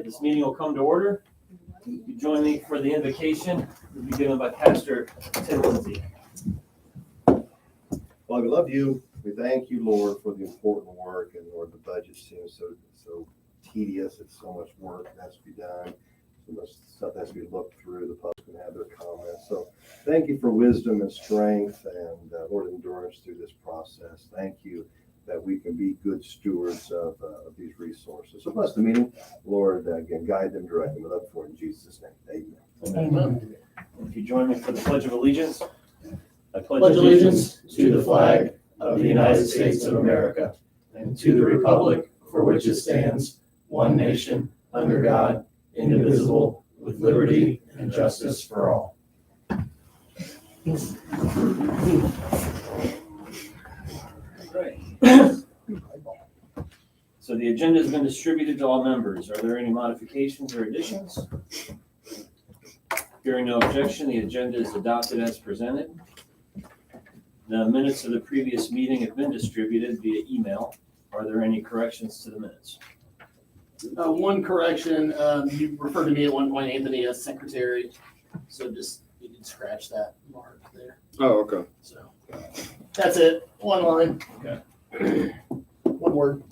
right, this meeting will come to order. You join me for the invocation. It will be given by Pastor Tim Lindsay. Lord, we love you. We thank you, Lord, for the important work. And Lord, the budget seems so tedious. It's so much work that has to be done. So much stuff has to be looked through. The public can have their comments. So thank you for wisdom and strength and, Lord, endurance through this process. Thank you that we can be good stewards of these resources. So bless the meeting. Lord, again, guide them, direct them. We look for it in Jesus' name. Amen. Amen. If you join me for the Pledge of Allegiance. I pledge allegiance to the flag of the United States of America and to the republic for which it stands, one nation, under God, indivisible, with liberty and justice for all. Great. So the agenda has been distributed to all members. Are there any modifications or additions? Hearing no objection, the agenda is adopted as presented. The minutes of the previous meeting have been distributed via email. Are there any corrections to the minutes? One correction, you referred to me at one point, Anthony, as secretary, so just, you can scratch that mark there. Oh, okay. So, that's it, one line. Okay. One word.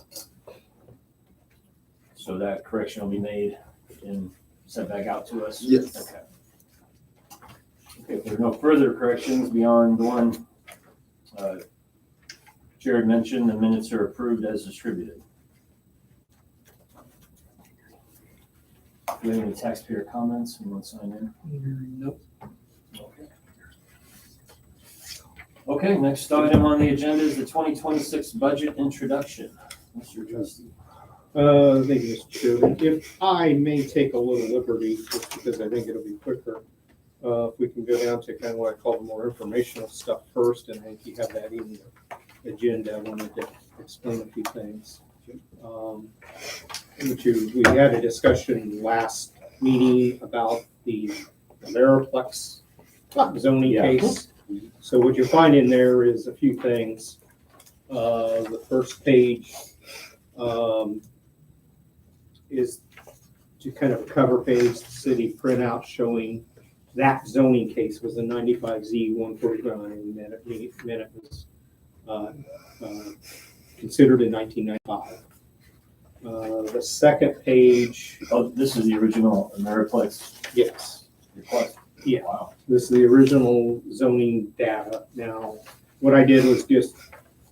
So that correction will be made and sent back out to us? Yes. Okay. Okay, if there are no further corrections beyond the one Jared mentioned, the minutes are approved as distributed. Do we have any taxpayer comments? Anyone sign in? Nope. Okay. Okay, next item on the agenda is the 2026 budget introduction. Mr. Trustee. Thank you, Mr. Chairman. If I may take a little liberty, just because I think it'll be quicker, if we can go down to kind of what I call the more informational stuff first, and I think you have that in the agenda. I wanted to explain a few things. We had a discussion last meeting about the Ameriplex zoning case. So what you find in there is a few things. The first page is to kind of a cover page, the city printout showing that zoning case was a 95Z 149, and then it was considered in 1995. The second page. Oh, this is the original Ameriplex Yes. request? Yeah. Wow. This is the original zoning data. Now, what I did was just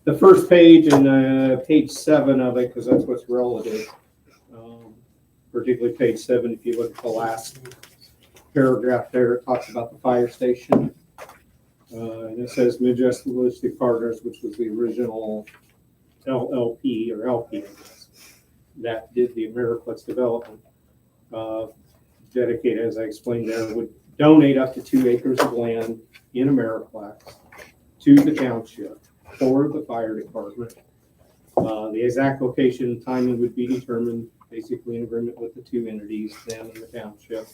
the first page and page 7 of it, because that's what's relative. Particularly page 7, if you look at the last paragraph there, it talks about the fire station. And it says Midwest Logistic Partners, which was the original LLP or LP, I guess, that did the Ameriplex development. Dedicated, as I explained there, would donate up to 2 acres of land in Ameriplex to the township for the fire department. The exact location and timing would be determined basically in agreement with the 2 entities, them and the township.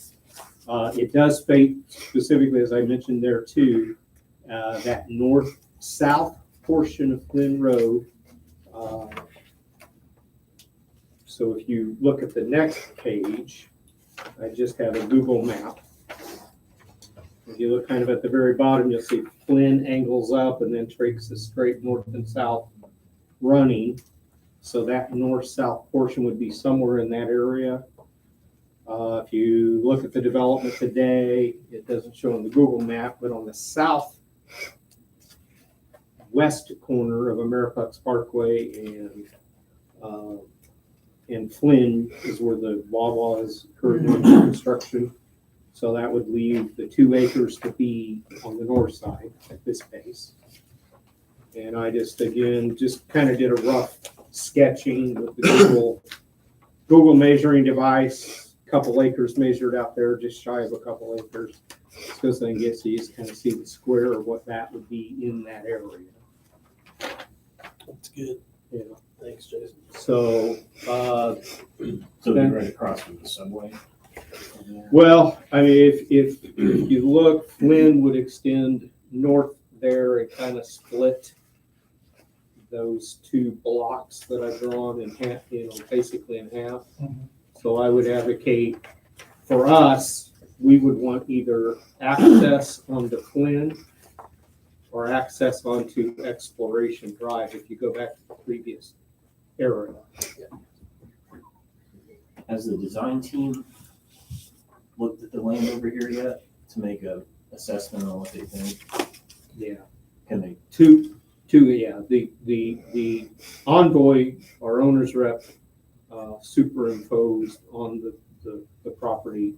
It does state specifically, as I mentioned there too, that north-south portion of Flynn Road. So if you look at the next page, I just have a Google map. If you look kind of at the very bottom, you'll see Flynn angles up and then traces straight north and south running. So that north-south portion would be somewhere in that area. If you look at the development today, it doesn't show on the Google map, but on the southwest corner of Ameriplex Parkway and Flynn is where the Wawa is currently under construction. So that would leave the 2 acres to be on the north side at this pace. And I just kind of did a rough sketching with the Google measuring device, a couple acres measured out there, just shy of a couple acres. Because then you just kind of see the square of what that would be in that area. That's good. Yeah. Thanks, Jason. So So, they're right across from the subway? well, I mean, if you look, Flynn would extend north there and kind of split those 2 blocks that I've drawn in half, basically in half. Mhm. So So I would advocate, for us, we would want either access onto Flynn or access onto Exploration Drive if you go back to the previous era. Has the design team looked at the land over here yet to make a assessment on what they think? Yeah. Can they? Yeah, the envoy, our owner's rep, superimposed on the property,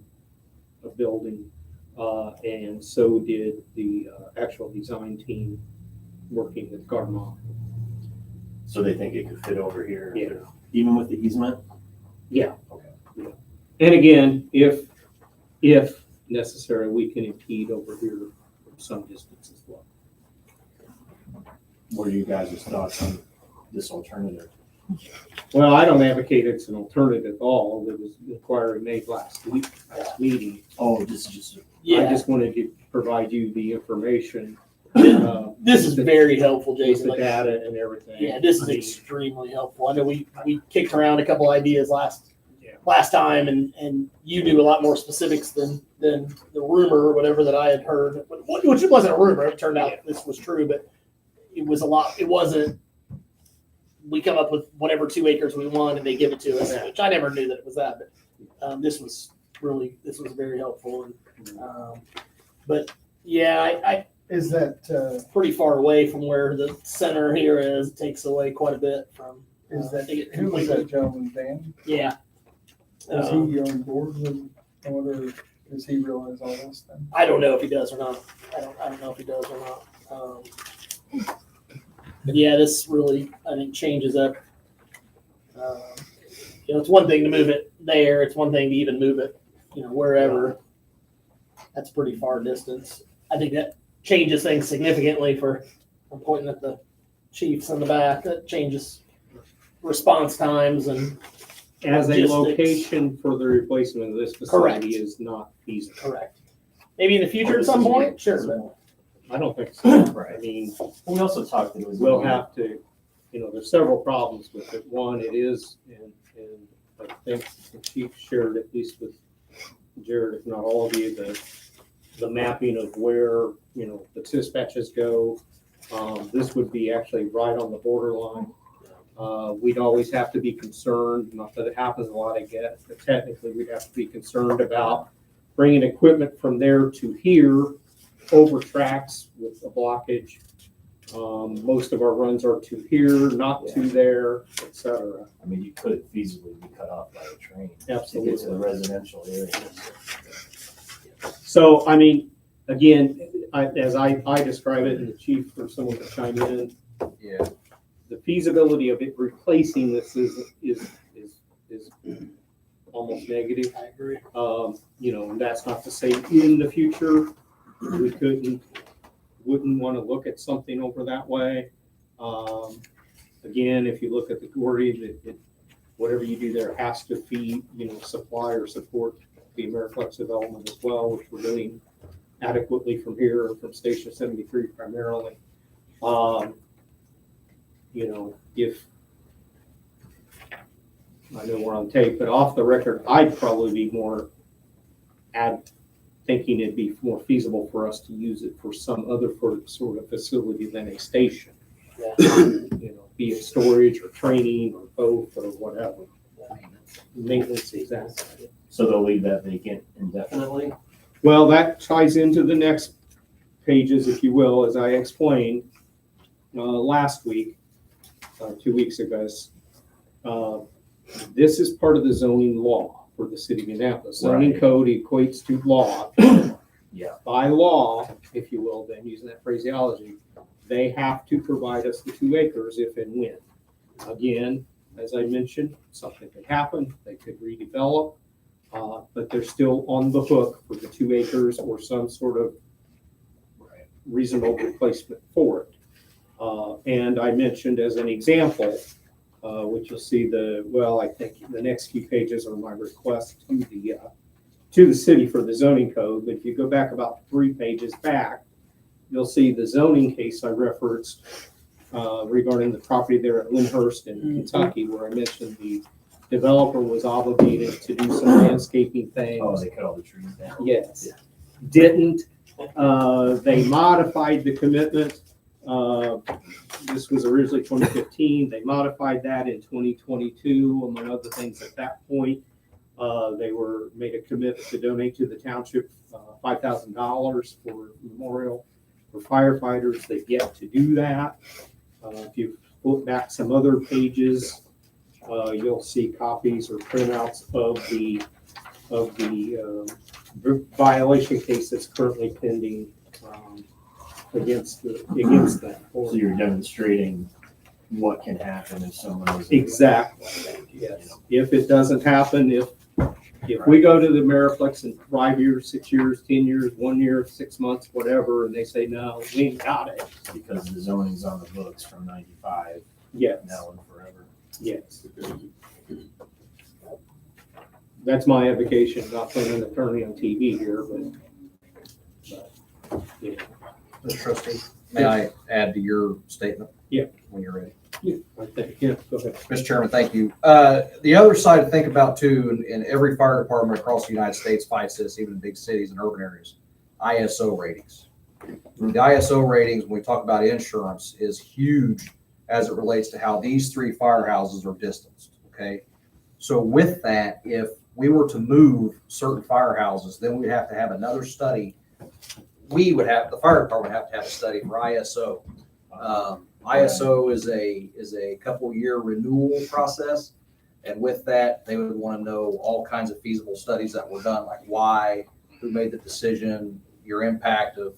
a building, and so did the actual design team working with Garmont. So they think it could fit over here? Yeah. Even with the easement? Yeah. Okay. Yeah. And again, if necessary, we can impede over here from some distance as well. What are you guys' thoughts on this alternative? Well, I don't advocate it's an alternative at all. There was an inquiry made last meeting. Oh, this is just, I Yeah, just wanted to provide you the information. this is very helpful, With Jason. the Like, data and everything. yeah, this I is mean, extremely helpful. I know we kicked around a couple ideas Yeah. last time, and you knew a lot more specifics than the rumor or whatever that I had heard, which wasn't a rumor. It turned out this was true, but it was a lot. It wasn't. We come up with whatever 2 acres we want, and they give it to us, which I never knew that it was that. But this was very helpful, and but yeah, I Is that, pretty far away from where the center here is. It takes away quite a bit from. is I that, think it who was completely- that gentleman, Dan? Yeah. Is he on board with, or does he realize all this then? I don't know if he does or not. I don't know if he does or not. But yeah, this really, I think, changes up. It's one thing to move it there. It's one thing to even move it, wherever. That's pretty far distance. I think that changes things significantly for, I'm pointing at the chiefs in the back. That changes response times and As a logistics. location for the replacement of this Correct. facility is not feasible. correct. Maybe in the future at some point, sure. But I don't think so. Right. I mean, we also talked that it was. we'll have to, there's several problems with it. One, it is, and I think the chief shared, at least with Jared, if not all of you, the mapping of where, the dispatches go. This would be actually right on the borderline. We'd always have to be concerned, not that it happens a lot, I guess, but technically we'd have to be concerned about bringing equipment from there to here over tracks with a blockage. Most of our runs are to here, not to there, et cetera. I mean, you could feasibly be cut off by a train. To get to the Absolutely. residential area. So, I mean, again, as I describe it, and the chief or someone can chime in. Yeah. The feasibility of it replacing this is almost negative. I agree. And that's not to say in the future, we wouldn't want to look at something over that way. Again, if you look at the Gordy, whatever you do there has to feed, supply or support the Ameriflex development as well, which we're doing adequately from here, from Station 73 primarily. If I know we're on tape, but off the record, I'd probably be more thinking it'd be more feasible for us to use it for some other sort of facility than a station. Yeah. Be it storage or training or both or whatever. Maintenance, exactly. So they'll leave that vacant indefinitely? Well, that ties into the next pages, if you will, as I explained last week, 2 weeks ago. This is part of the zoning law for the city of Indianapolis. Zoning Right. code equates to law. Yeah. By law, if you will, then using that phraseology, they have to provide us the 2 acres if and when. Again, as I mentioned, something could happen, they could redevelop, but they're still on the hook for the 2 acres or some sort of reasonable replacement for it. And I mentioned as an example, which you'll see I think the next few pages are my request to the city for the zoning code. But if you go back about 3 pages back, you'll see the zoning case I referenced regarding the property there at Lyndhurst in Kentucky, where I mentioned the developer was obligated to do some landscaping things. Oh, they cut all the trees down. Yes. Didn't. They modified the commitment. This was originally 2015. They modified that in 2022, among other things. At that point, they made a commitment to donate to the township $5,000 for memorial for firefighters. They've yet to do that. If you flip back some other pages, you'll see copies or printouts of the violation case that's currently pending against them. So you're demonstrating what can happen if someone is. Exactly. Yes. If it doesn't happen, if we go to the Ameriplex in 5 years, 6 years, 10 years, 1 year, 6 months, whatever, and they say, no, we ain't got it. Because the zoning's on the books from 95, Yes. now and forever. Yes. That's my avocation, not playing an attorney on TV here, but yeah. Mr. Trustee, may I add to your statement? Yeah. When you're ready. I think, yeah, go ahead. Mr. Chairman, thank you. The other side to think about too, and every fire department across the United States fights this, even in big cities and urban areas, ISO ratings. The ISO ratings, when we talk about insurance, is huge as it relates to how these three firehouses are distanced, okay? So with that, if we were to move certain firehouses, then we'd have to have another study. The fire department would have to have a study for ISO. ISO is a couple year renewal process. And with that, they would want to know all kinds of feasible studies that were done, like why, who made the decision, your impact of,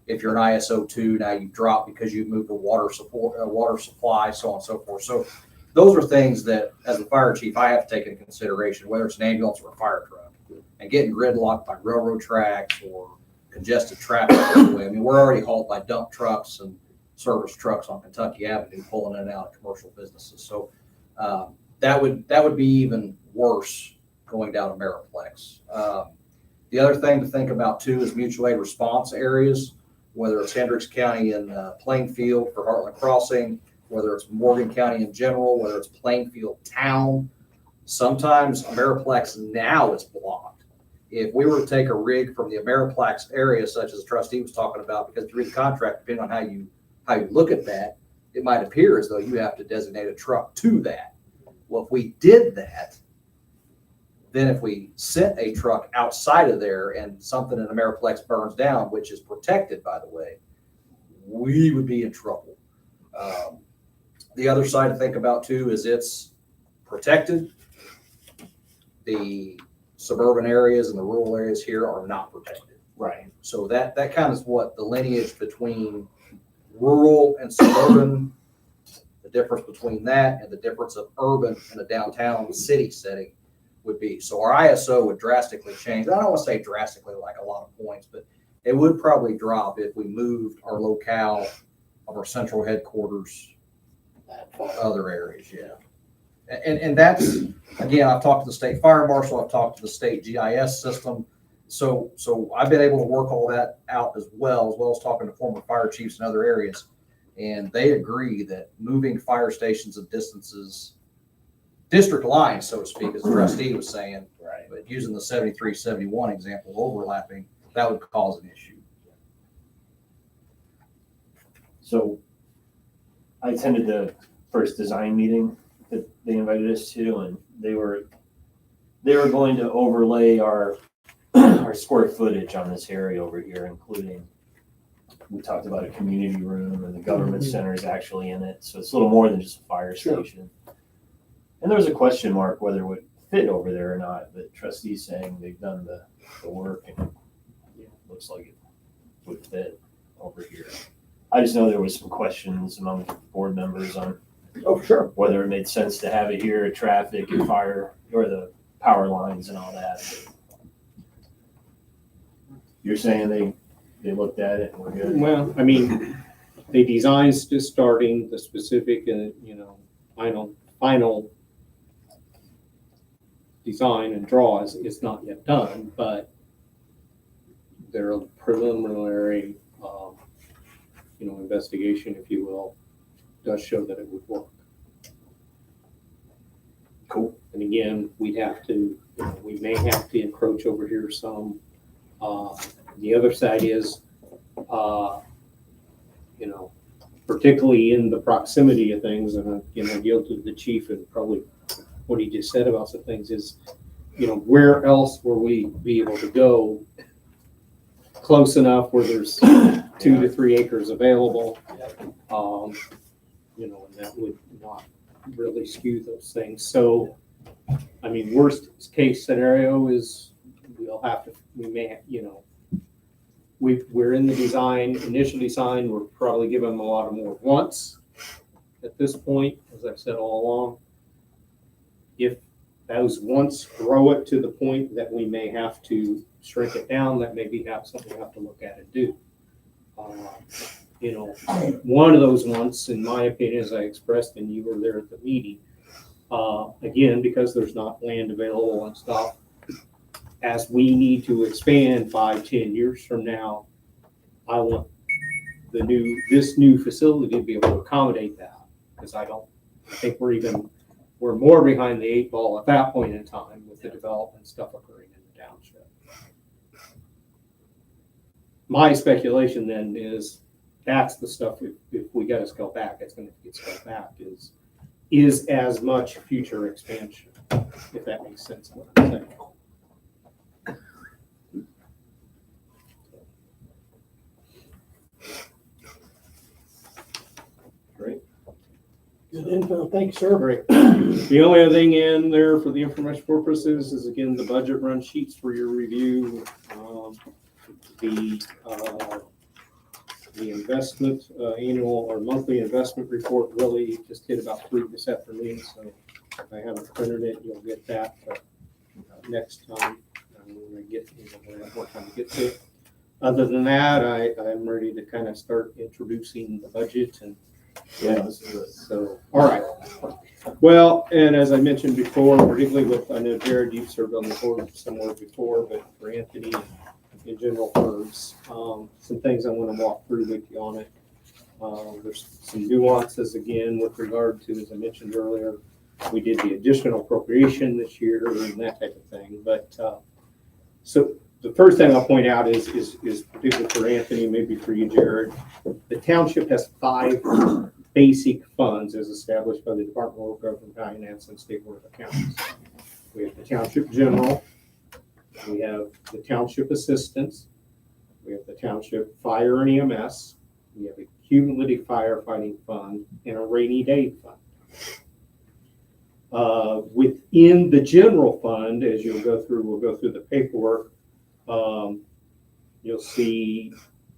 if you're an ISO 2, now you've dropped because you've moved the water supply, so on and so forth. So those are things that, as a fire chief, I have to take into consideration, whether it's an ambulance or a fire truck. And getting gridlocked by railroad tracks or congested traffic. I mean, we're already hauled by dump trucks and service trucks on Kentucky Avenue pulling in and out of commercial businesses. So that would be even worse going down to Ameriplex. The other thing to think about too is mutual aid response areas, whether it's Hendricks County and Plainfield for Heartland Crossing, whether it's Morgan County in general, whether it's Plainfield Town. Sometimes Ameriplex now is blocked. If we were to take a rig from the Ameriplex area, such as the trustee was talking about, because you read the contract, depending on how you look at that, it might appear as though you have to designate a truck to that. Well, if we did that, then if we sent a truck outside of there and something in Ameriplex burns down, which is protected, by the way, we would be in trouble. The other side to think about too is it's protected. The suburban areas and the rural areas here are not protected. Right. So that kind of is what the lineage between rural and suburban, the difference between that and the difference of urban and a downtown city setting would be. So our ISO would drastically change. I don't want to say drastically like a lot of points, but it would probably drop if we moved our locale of our central headquarters to other areas. Yeah. And that's, again, I've talked to the state fire marshal, I've talked to the state GIS system. So I've been able to work all that out as well as talking to former fire chiefs in other areas. And they agree that moving fire stations of distances, district lines, so to speak, as the trustee was saying, Right. but using the 73-71 example of overlapping, that would cause an issue. So I attended the first design meeting that they invited us to, and they were going to overlay our square footage on this area over here, including, we talked about a community room, and the government center is actually in it. So it's a little more than just a fire station. And there was a question mark whether it would fit over there or not, but trustees saying they've done the work and it looks like it would fit over here. I just know there was some questions among board members on whether it made sense to have it here, traffic and fire, or the power lines and all that. You're saying they looked at it and were good? Well, I mean, the design's just starting, the specific, final design and draws is not yet done, but their preliminary, investigation, if you will, does show that it would work. Cool. And again, we'd have to, we may have to encroach over here some. The other side is, particularly in the proximity of things, and I yield to the chief and probably what he just said about some things is, where else will we be able to go close enough where there's 2 to 3 acres available, and that would not really skew those things. So, I mean, worst case scenario is we're in the initial design, we're probably giving them a lot more once at this point, as I've said all along. If those once grow it to the point that we may have to shrink it down, that may be something we have to look at and do. One of those once, in my opinion, as I expressed, and you were there at the meeting, again, because there's not land available and stuff, as we need to expand 5-10 years from now, I want this new facility to be able to accommodate that, because I think we're more behind the 8 ball at that point in time with the development stuff occurring in the township. My speculation then is that's the stuff, if we got to scale back, it's going to get scaled back, is as much future expansion, if that makes sense what I'm saying. Good info. Thank you, sir. Great. The only other thing in there for the information purposes is, again, the budget run sheets for your review. The investment annual or monthly investment report really just hit about 3 this afternoon, so if I haven't printed it, you'll get that next time. We'll have more time to get to it. Other than that, I'm ready to kind of start introducing the budget and so, all right. Well, and as I mentioned before, particularly I know Jared, you've served on the board somewhere before, but for Anthony and in general terms, some things I want to walk through with you on it. There's some nuances again with regard to, as I mentioned earlier, we did the additional appropriation this year and that type of thing. But so the first thing I'll point out is particularly for Anthony, maybe for you, Jared, the township has 5 basic funds as established by the Department of Government Finance and State Board of Accounts. We have the Township General, we have the Township Assistance, we have the Township Fire and EMS, we have a Cumulative Firefighting Fund, and a Rainy Day Fund. Within the General Fund, as we'll go through the paperwork, you'll see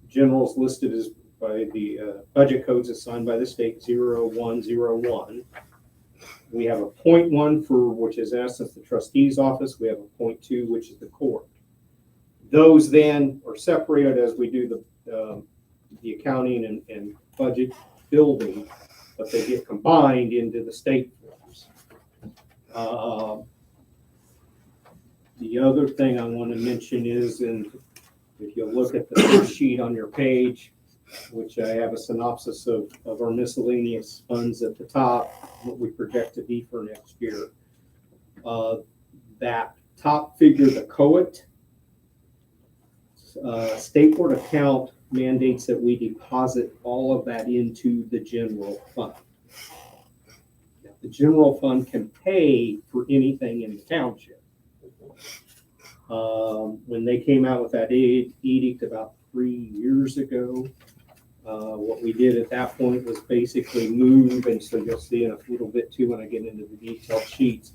generals listed as by the budget codes assigned by the state 0101. We have a 0.1 for which is in essence the trustee's office. We have a 0.2 which is the court. Those then are separated as we do the accounting and budget building, but they get combined into the state forms. The other thing I want to mention is, if you look at the first sheet on your page, which I have a synopsis of our miscellaneous funds at the top, what we project to be for next year. That top figure, the COIT, State Board account mandates that we deposit all of that into the general fund. Now, the general fund can pay for anything in the township. When they came out with that edict about 3 years ago, what we did at that point was basically move, and so you'll see in a little bit too when I get into the detailed sheets,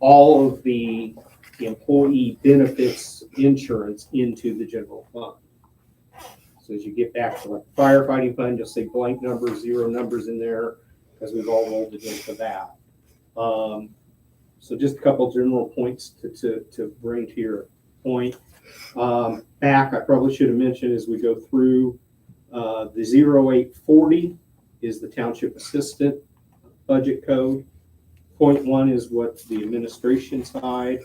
all of the employee benefits insurance into the general fund. So as you get back to like the firefighting fund, you'll see blank numbers, 0 numbers in there, because we've all rolled it into that. So just a couple general points to bring to your point. Back, I probably should have mentioned as we go through, the 0840 is the township assistant budget code. 0.1 is what the administration side.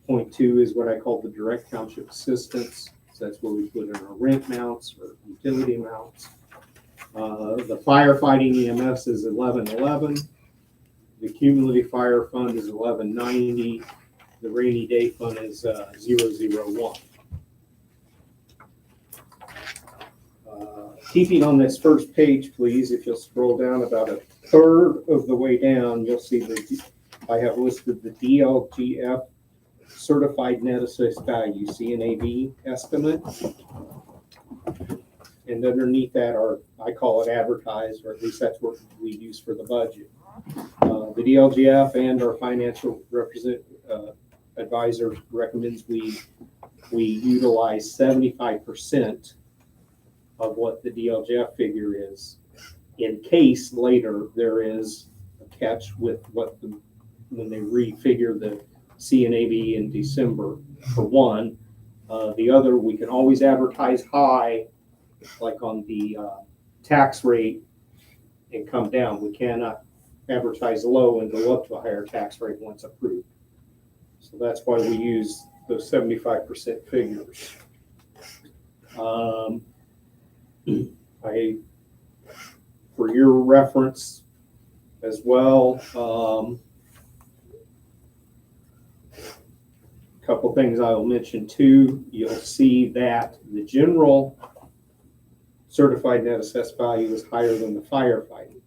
0.2 is what I call the direct township assistance. So that's where we put in our rent mounts or utility amounts. The firefighting EMS is 1111. The cumulative fire fund is 1190. The rainy day fund is 001. Keeping on this first page, please, if you'll scroll down about a third of the way down, you'll see that I have listed the DLGF certified net assessed value, CNAV estimate. And underneath that are, I call it advertised, or at least that's what we use for the budget. The DLGF and our financial advisor recommends we utilize 75% of what the DLGF figure is, in case later there is a catch with when they refigure the CNAV in December, for one. The other, we can always advertise high, like on the tax rate, and come down. We cannot advertise low and go up to a higher tax rate once approved. So that's why we use those 75% figures. For your reference as well, a couple things I will mention too. You'll see that the general certified net assessed value is higher than the firefighting.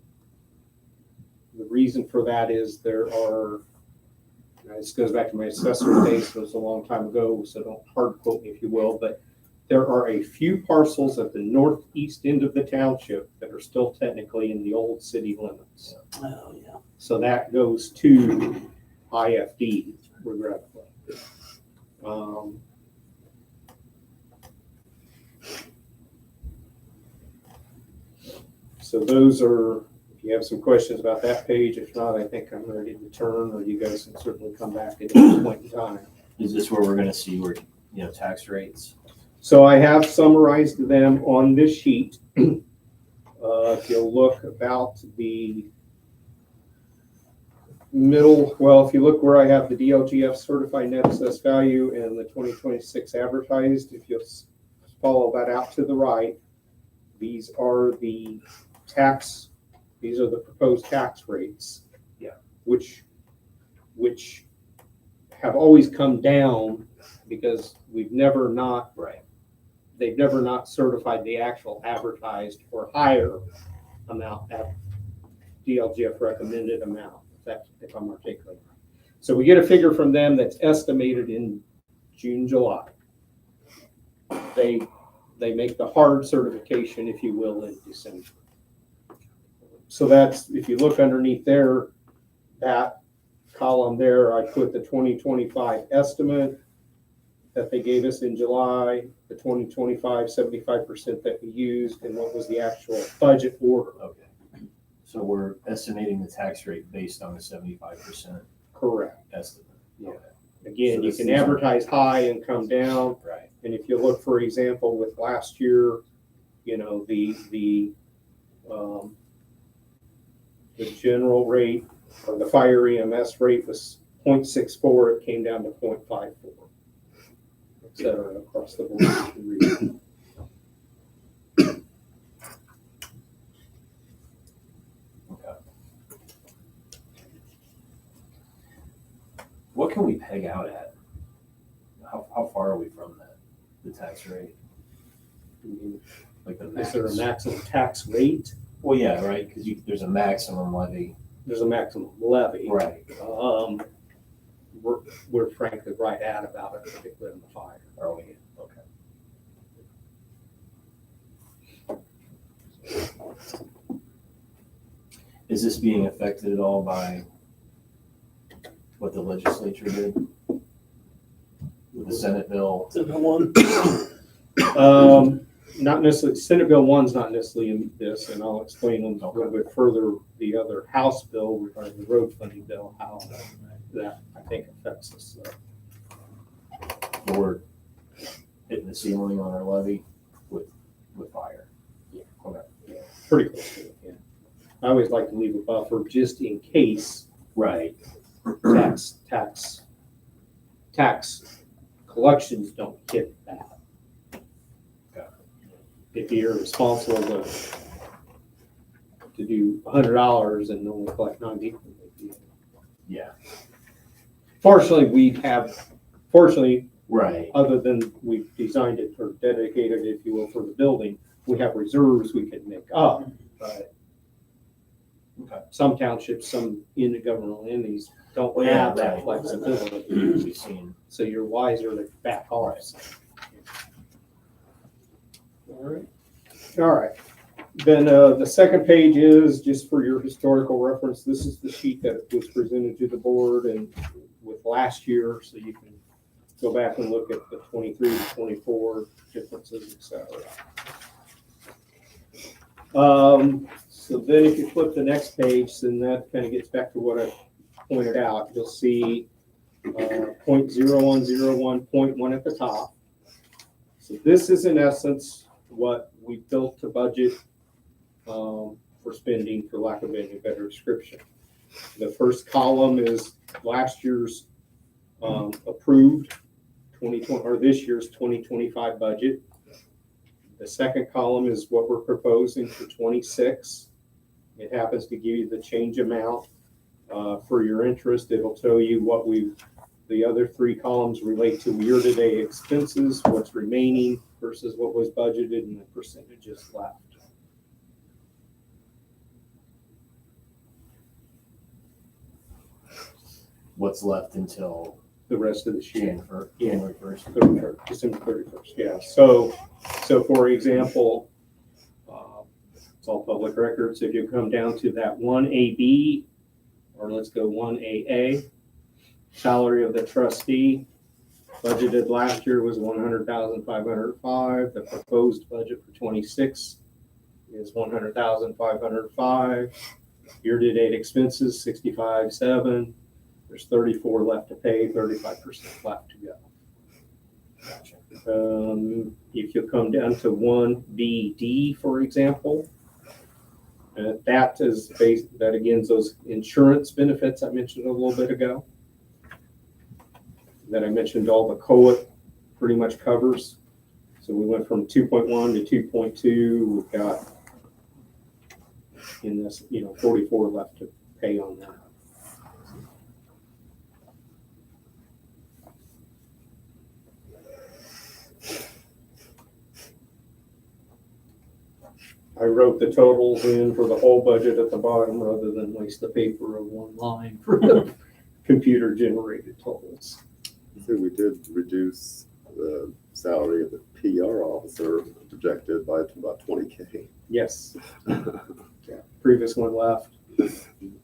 The reason for that is there are, this goes back to my assessor days, so it's a long time ago, so don't hard quote me if you will, but there are a few parcels at the northeast end of the township that are still technically in the old city limits. Oh, yeah. So that goes to IFD, regretfully. So those are, if you have some questions about that page, if not, I think I'm ready to turn, or you guys can certainly come back at any point in time. Is this where we're gonna see where, tax rates? So I have summarized them on this sheet. If you'll look about the middle, well, if you look where I have the DLGF certified net assessed value and the 2026 advertised, if you'll follow that out to the right, these are the proposed tax rates. Yeah. Which have always come down because they've never not certified the actual advertised or higher amount at DLGF recommended amount, if I'm articulating right. So we get a figure from them that's estimated in June, July. They make the hard certification, if you will, in December. So that's, if you look underneath there, that column there, I put the 2025 estimate that they gave us in July, the 2025 75% that we used, and what was the actual budget order. Okay. So we're estimating the tax rate based on the 75% Correct. estimate. Yeah. Okay. Again, So you this can is- advertise high and come down. Right. And if you look, for example, with last year, the general rate or the fire EMS rate was 0.64, it came down to 0.54, et cetera, across the board. Okay. What can we peg out at? How far are we from that, the tax rate? Like the Is there a max? maximum tax rate? Well, yeah, right, because there's a maximum levy. There's a maximum levy. Right. We're frankly right at about it, particularly in the fire. Are we? Okay. Is this being affected at all by what the legislature did with the Senate bill? So no one. Not necessarily, Senate Bill 1's not necessarily in this, and I'll explain a little bit further the other House bill regarding the road funding bill, how that I think affects us. We're hitting the ceiling on our levy with fire. Yeah. Okay. Pretty close to it, yeah. I always like to leave a buffer just in case Right. tax collections don't hit that. If you're responsible to do $100 and only collect 90, Yeah. Fortunately, Right. other than we've designed it or dedicated, if you will, for the building, we have reserves we can make up, but Okay. some townships, some intergovernmental entities don't Well, yeah, have that right. flexibility, We've seen. so you're wiser to back off. All right. Then the second page is, just for your historical reference, this is the sheet that was presented to the board and with last year, so you can go back and look at the 23 to 24 differences, et cetera. So then if you flip the next page, then that kind of gets back to what I pointed out. You'll see 0.0101.1 at the top. So this is in essence what we built to budget for spending, for lack of any better description. The first column is last year's approved 2020 or this year's 2025 budget. The second column is what we're proposing for 26. It happens to give you the change amount. For your interest, it'll tell you what the other three columns relate to year-to-date expenses, what's remaining versus what was budgeted, and the percentages left. What's left until The rest of this year. January 1st. December 31st, yeah. So for example, it's all public records. If you come down to that 1AB, or let's go 1AA, salary of the trustee, budgeted last year was $100,505. The proposed budget for 26 is $100,505. Year-to-date expenses, $65,700. There's 34 left to pay, 35% left to go. Gotcha. If you come down to 1BD, for example, that is based, that again, those insurance benefits I mentioned a little bit ago. That I mentioned all the COA pretty much covers. So we went from 2.1 to 2.2. We've got in this, 44 left to pay on that. I wrote the totals in for the whole budget at the bottom rather than waste the paper of one line for the computer generated totals. So we did reduce the salary of the PR officer projected by about 20K. Yes. Yeah, previous one left.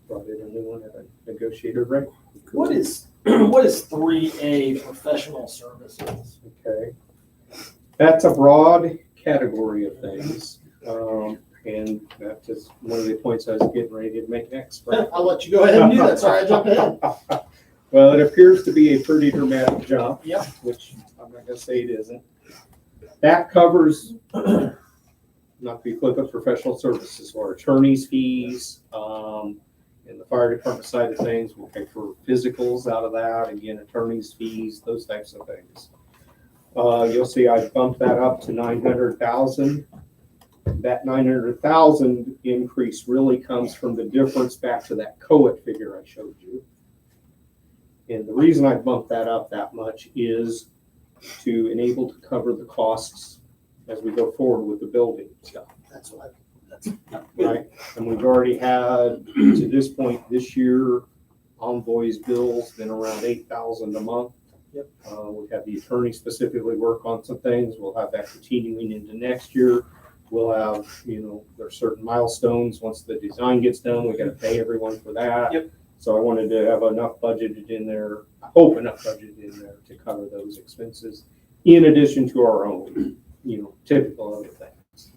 Brought in a new one at a negotiated rate. What is 3A professional services? Okay. That's a broad category of things. And that's just one of the points I was getting ready to make next. I'll let you go ahead and do that. Sorry, I jumped ahead. Well, it appears to be a pretty dramatic jump. Yeah. Which I'm not gonna say it isn't. That covers, not to be flippant, professional services or attorney's fees. In the fire department side of things, we'll pay for physicals out of that. Again, attorney's fees, those types of things. You'll see I bumped that up to 900,000. That 900,000 increase really comes from the difference back to that COA figure I showed you. And the reason I bumped that up that much is to enable to cover the costs as we go forward with the building stuff. That's what Right. And we've already had, to this point this year, Envoy's bills been around 8,000 a month. Yep. We've had the attorney specifically work on some things. We'll have that continuing into next year. We'll have, there's certain milestones. Once the design gets done, we got to pay everyone for that. Yep. So I wanted to have enough budgeted in there, I hope enough budgeted in there to cover those expenses, in addition to our own, typical other things.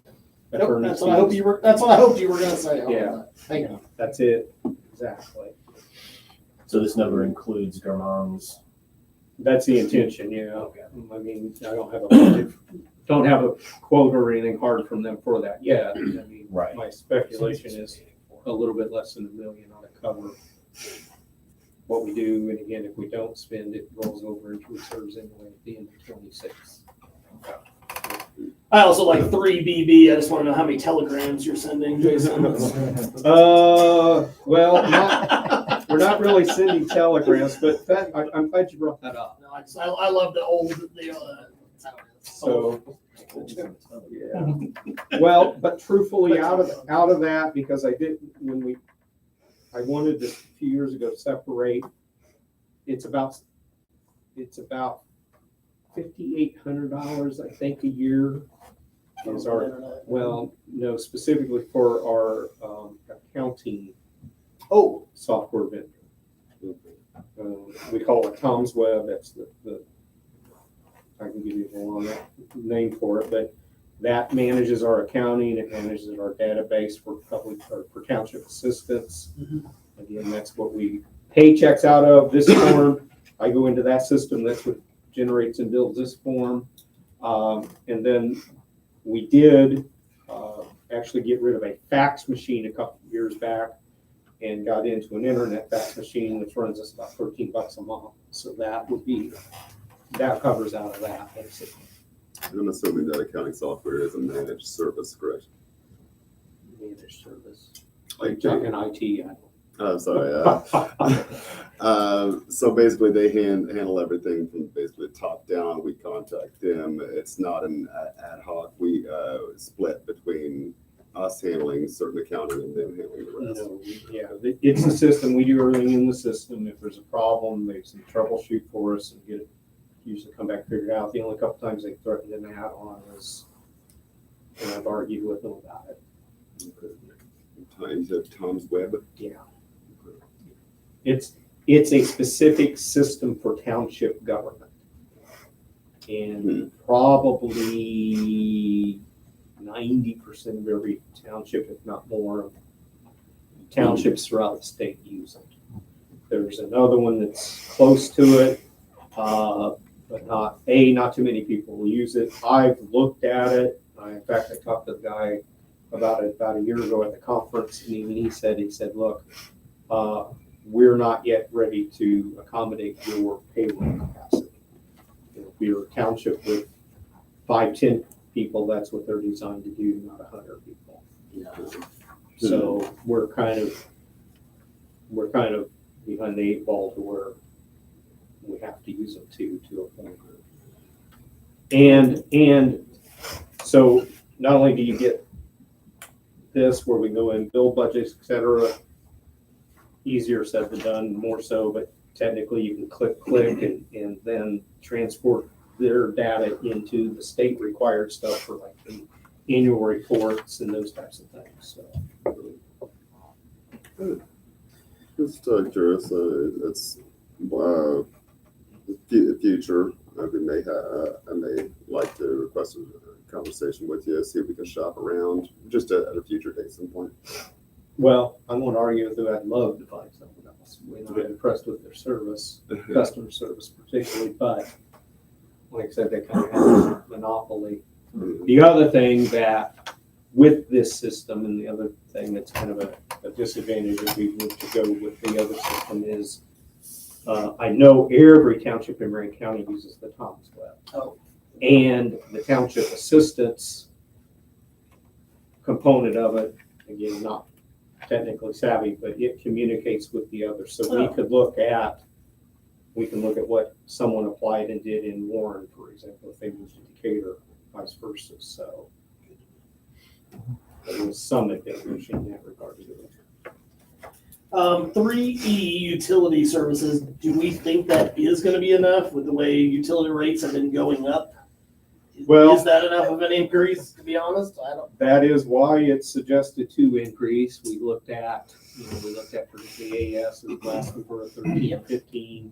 Nope, that's what I hoped you were going to say. Yeah. Thank you. That's it, exactly. So this number includes Garmong's. That's the intention, yeah. Okay. I mean, I don't have a budget, don't have a quote or anything hard from them for that yet. I mean, Right. my speculation is a little bit less than $1 million ought to cover what we do. And again, if we don't spend, it rolls over into reserves anyway at the end of 26. I also like 3BB. I just want to know how many telegrams you're sending, Jason. Well, we're not really sending telegrams, but I'm glad you brought that up. No, I love the old, So, yeah. Well, but truthfully, out of that, because I wanted this a few years ago to separate, it's about $5,800, I think, a year is our, well, no, specifically for our accounting software vendor. We call it Tom's Web. That's the I can give you the long name for it, but that manages our accounting. It manages our database for public or for township assistants. Again, that's what we pay checks out of. This form, I go into that system. That's what generates and builds this form. And then we did actually get rid of a fax machine a couple of years back and got into an internet fax machine, which runs us about $13 a month. So that covers out of that, basically. I'm assuming that accounting software is a managed service, correct? Managed service. Like, Like talking IT. I'm sorry. So basically, they handle everything from basically top down. We contact them. It's not an ad hoc. We split between us handling certain accounting and them handling the rest. No, yeah, it's the system. We do everything in the system. If there's a problem, they can troubleshoot for us and get it. Usually come back figured out. The only couple times they threatened an add-on was when I've argued with them about it. You said Tom's Web. Yeah. It's a specific system for township government. And probably 90% of every township, if not more, townships throughout the state use it. There's another one that's close to it, but not too many people will use it. I've looked at it. In fact, I talked to the guy about it about a year ago at the conference, and even he said, look, we're not yet ready to accommodate your payroll capacity. If we're a township with 5-10 people, that's what they're designed to do, not 100 people. So we're kind of behind the 8 ball to where we have to use them to a point. And so not only do you get this where we go in, build budgets, etc., easier said than done, more so, but technically you can click and then transport their data into the state required stuff for like the annual reports and those types of things. So. Just curious, it's the future. I may like to request a conversation with you, see if we can shop around just at a future date, some point. Well, I won't argue with you. I'd love to find someone else. We're not impressed with their service, customer service particularly, but like I said, they kind of have a monopoly. The other thing that with this system, and the other thing that's kind of a disadvantage if we were to go with the other system is, I know every township in Marion County uses the Tom's Web. And the township assistance component of it, again, not technically savvy, but it communicates with the others. So we can look at what someone applied and did in Warren, for example, if they moved to Decatur, vice versa. So there was some advantage in that regard to it. 3E utility services. Do we think that is going to be enough with the way utility rates have been going up? Well, is that enough of an increase? To be honest, I don't. That is why it's suggested to increase. We looked at particularly AS is asking for a 13, 15.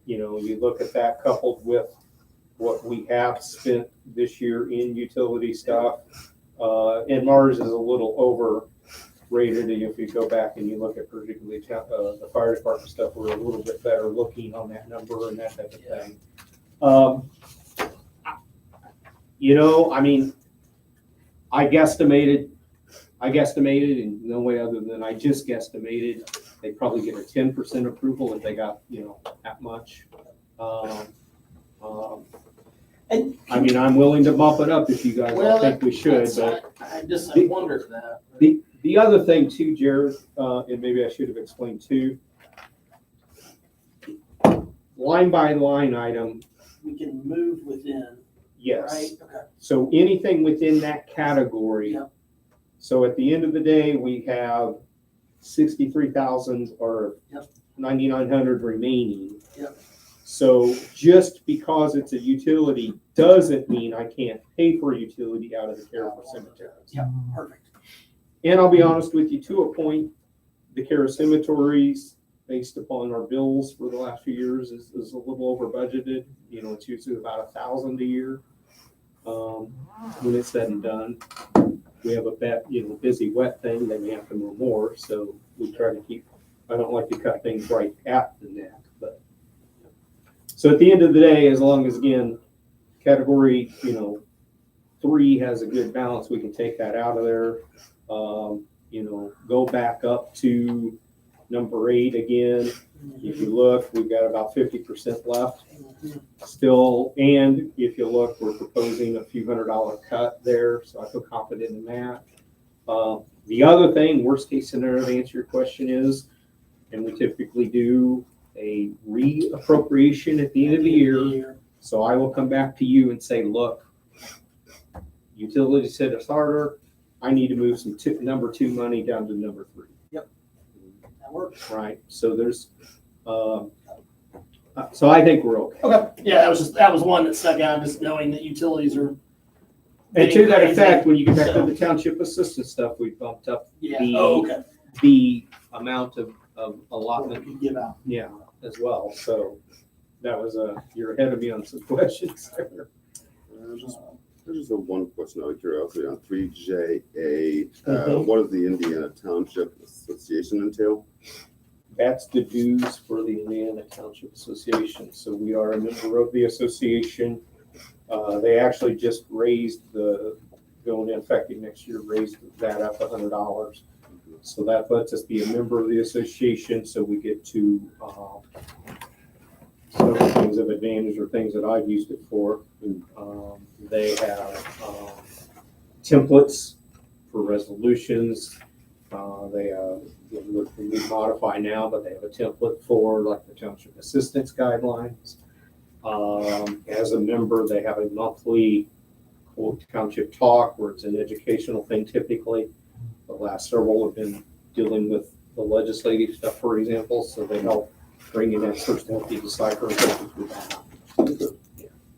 You look at that coupled with what we have spent this year in utility stuff, and Mars is a little overrated. If you go back and you look at particularly the fire department stuff, we're a little bit better looking on that number and that type of thing. I guesstimated, and no way other than I just guesstimated, they probably get a 10% approval if they got, that much. I'm willing to bump it up if you guys all think we should, but I wondered that. the The other thing too, Jared, and maybe I should have explained too, line by line item, We can move within, yes. right? Okay. So anything within that category. Yep. So at the end of the day, we have 63,000 or Yep. 9,900 remaining. Yep. So just because it's a utility doesn't mean I can't pay for a utility out of the care for cemeteries. Yeah, perfect. And I'll be honest with you, to a point, the care of cemeteries, based upon our bills for the last few years, is a little over budgeted. You know, it's usually about 1,000 a year. When it's said and done, we have a busy wet thing, they may have to mow more, so we try to keep, I don't like to cut things right at the neck, but. So at the end of the day, as long as, again, category, 3 has a good balance, we can take that out of there. Go back up to number 8 again. If you look, we've got about 50% left still. And if you look, we're proposing a few $100 cut there. So I feel confident in that. The other thing, worst case scenario to answer your question is, and we typically do a reappropriation at the end of the year. So I will come back to you and say, look, utilities hit us harder. I need to move some number 2 money down to number 3. Yep. That works. Right. So there's, so I think we're okay. Okay. Yeah, that was one that stuck out, just knowing that utilities are. And to that crazy. effect, when you get back to the township assistance stuff, we bumped up Yeah. the, Okay. the amount of What allotment, we can give out. yeah, as well. So that was you're ahead of me on some questions there. There's just one question out of curiosity on 3JA. What does the Indiana Township Association entail? That's the dues for the Indiana Township Association. So we are a member of the association. They actually just raised going in effective next year, raised that up $100. So that lets us be a member of the association. So we get to some things of advantage or things that I've used it for. They have templates for resolutions. They we modify now, but they have a template for like the township assistance guidelines. As a member, they have a monthly township talk where it's an educational thing typically. The last several have been dealing with the legislative stuff, for example, so they help bring in experts to help you decipher and take you through that.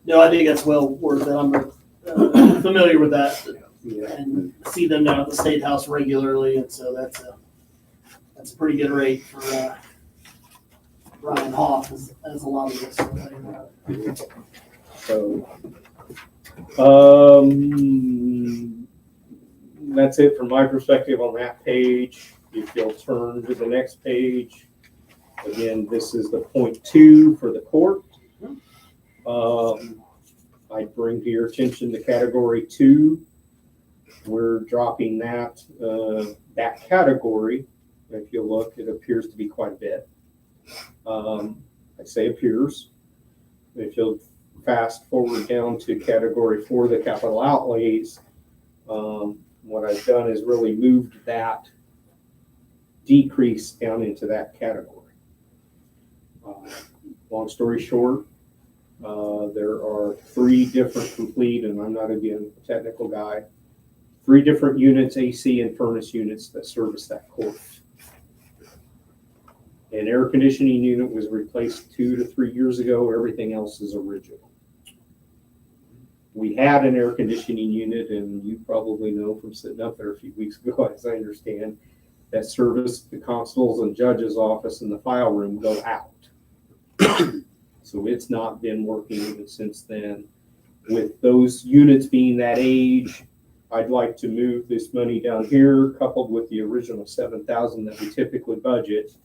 No, I think that's well worth it. I'm familiar with that Yeah. and see them down at the State House regularly, and so that's a pretty good rate for Ryan Hoff as a lot of this. So, that's it from my perspective on that page. If you'll turn to the next page, again, this is the point 2 for the court. I bring to your attention the category 2. We're dropping that category. If you look, it appears to be quite a bit. I say appears. If you'll fast forward down to category 4, the capital outlays, what I've done is really moved that decrease down into that category. Long story short, there are 3 different complete, and I'm not again a technical guy, 3 different units, AC and furnace units that service that court. An air conditioning unit was replaced 2 to 3 years ago. Everything else is original. We had an air conditioning unit, and you probably know from sitting up there a few weeks ago, as I understand, that serviced the constable's and judge's office and the file room go out. So it's not been working even since then. With those units being that age, I'd like to move this money down here, coupled with the original $7,000 that we typically budget,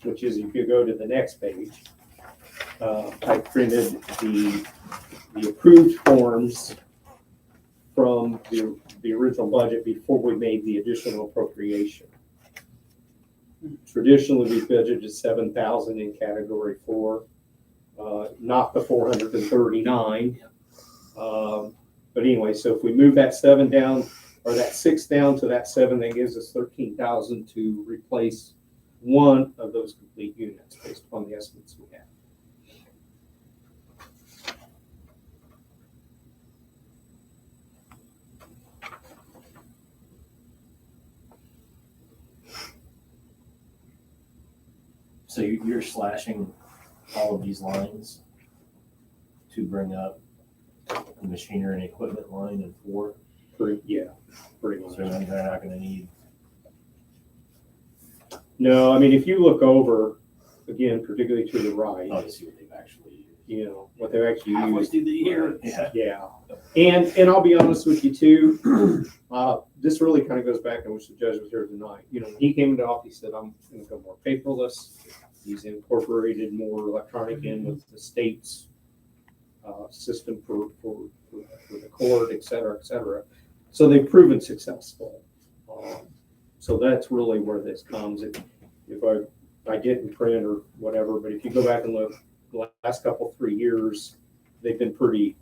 which is if you go to the next page. I printed the approved forms from the original budget before we made the additional appropriation. Traditionally, we budgeted $7,000 in category 4, not the 439. But anyway, so if we move that 7 down, or that 6 down to that 7, that gives us 13,000 to replace one of those complete units based upon the estimates we have. So you're slashing all of these lines to bring up the machinery and equipment line in 4? Pretty much. So they're not gonna need, No, I mean, if you look over, again, particularly to the right, oh, to see what they've actually used. you know, what they've actually Halfway used. through the year. Yeah. Yeah. And I'll be honest with you too, this really kind of goes back, I wish the judge was here tonight. You know, when he came into office, he said, I'm going to go more paperless. He's incorporated more electronic in with the state's system for the court, et cetera, et cetera. So they've proven successful. So that's really where this comes. If I get in print or whatever, but if you go back and look the last couple, 3 years, they've been pretty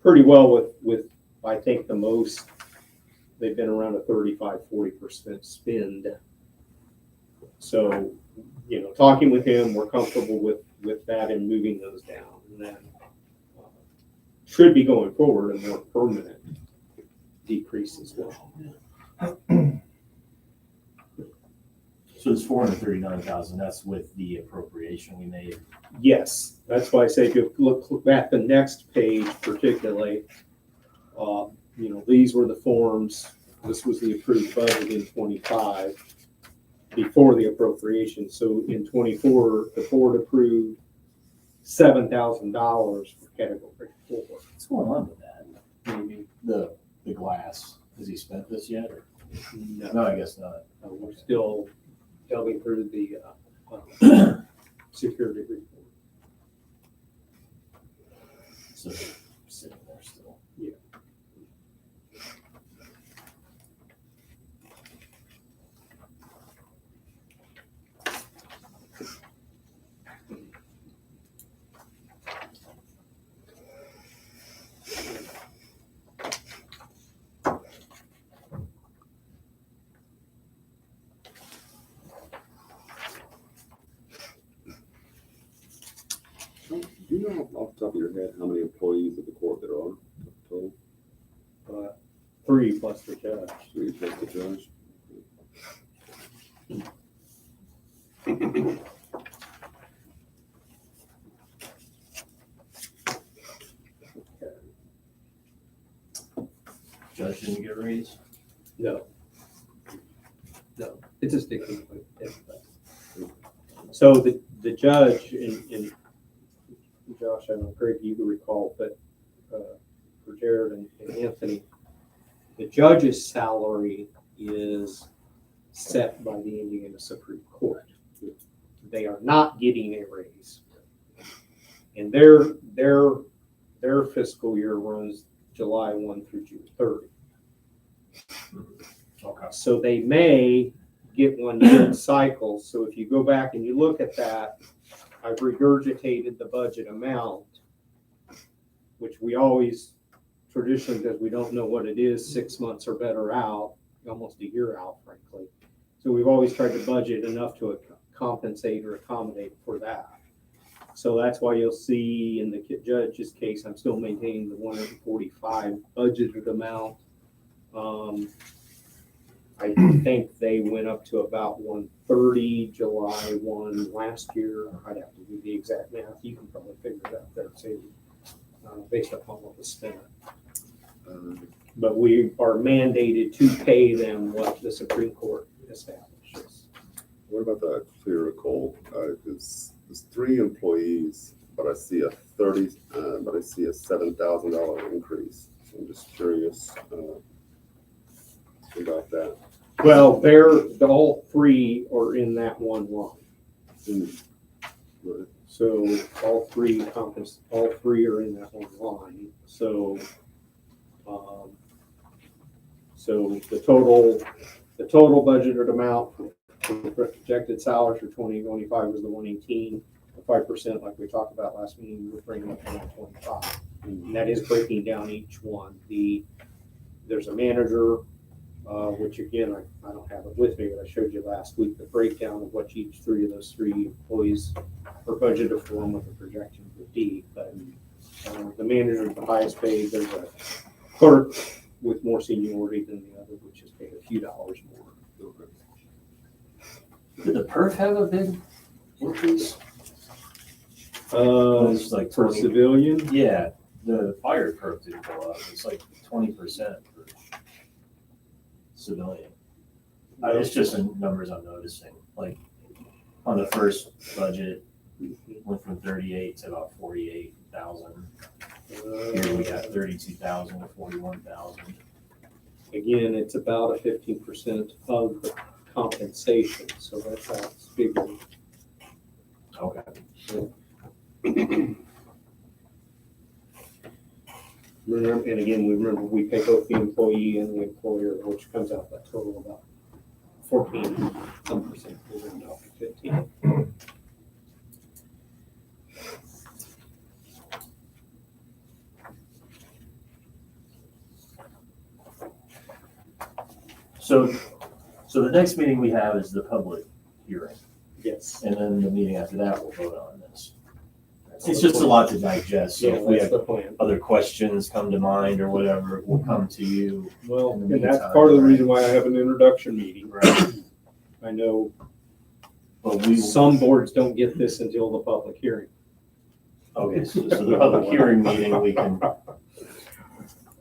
well with I think the most, they've been around a 35-40% spend. So, you know, talking with him, we're comfortable with that and moving those down. And then should be going forward a more permanent decrease as well. So it's 439,000, that's with the appropriation we made. Yes, that's why I say if you look at the next page particularly, you know, these were the forms. This was the approved budget in 25 before the appropriation. So in 24, the board approved $7,000 for category 4. What's going on with that? Maybe the glass, has he spent this yet? Or? No, I guess not. We're still delving through the security report. So sitting there still. Yeah. Do you know off the top of your head how many employees of the court there are total? 3 plus the judge. 3 plus the judge? Judge didn't get a raise? No. It's a sticking point. So the judge and Josh, I don't know, Craig, you can recall, but for Jared and Anthony, the judge's salary is set by the Indiana Supreme Court. They are not getting a raise. And their fiscal year runs July 1 through June 30. Okay. So they may get one mid-cycle. So if you go back and you look at that, I've regurgitated the budget amount, which we always traditionally, because we don't know what it is, 6 months or better out, almost a year out, frankly. So we've always tried to budget enough to compensate or accommodate for that. So that's why you'll see in the judge's case, I'm still maintaining the 145 budgeted amount. I think they went up to about 130 July 1 last year. I'd have to do the exact math. You can probably figure it out there too, based upon what was spent. But we are mandated to pay them what the Supreme Court establishes. What about the clerical? It's 3 employees, but I see a $7,000 increase. So I'm just curious about that. Well, all 3 are in that one line. Right. So all three are in that one line. So, so the total budgeted amount for the projected salaries for 2025 was the 118. The 5%, like we talked about last meeting, we're bringing up to 125. And that is breaking down each one. There's a manager which again, I don't have it with me, but I showed you last week, the breakdown of what each of those three employees are budgeted for and what the projection would be. But the manager is the highest paid. There's a clerk with more seniority than the other, which is paid a few dollars more. Did the perf have a big increase? It's like For 20. civilian, Yeah, the fire perf didn't go up. It's like 20% for civilian. It's just the numbers I'm noticing. Like on the first budget, went from 38 to about 48,000. Here we got 32,000 to 41,000. again, it's about a 15% of the compensation, so that's how it's figured. Okay. Remember, and again, we pay both the employee and the employer, which comes out that total about 14%, we're going to 15. So the next meeting we have is the public hearing, Yes. and then the meeting after that we'll vote on this. It's just a lot to digest, so Yeah, if we that's have the plan. other questions come to mind or whatever, we'll come to you. Well, in the and that's meantime, part of the right? reason why I have an introduction meeting. Right. I know But we, some boards don't get this until the public hearing. okay, so the public hearing meeting, we can,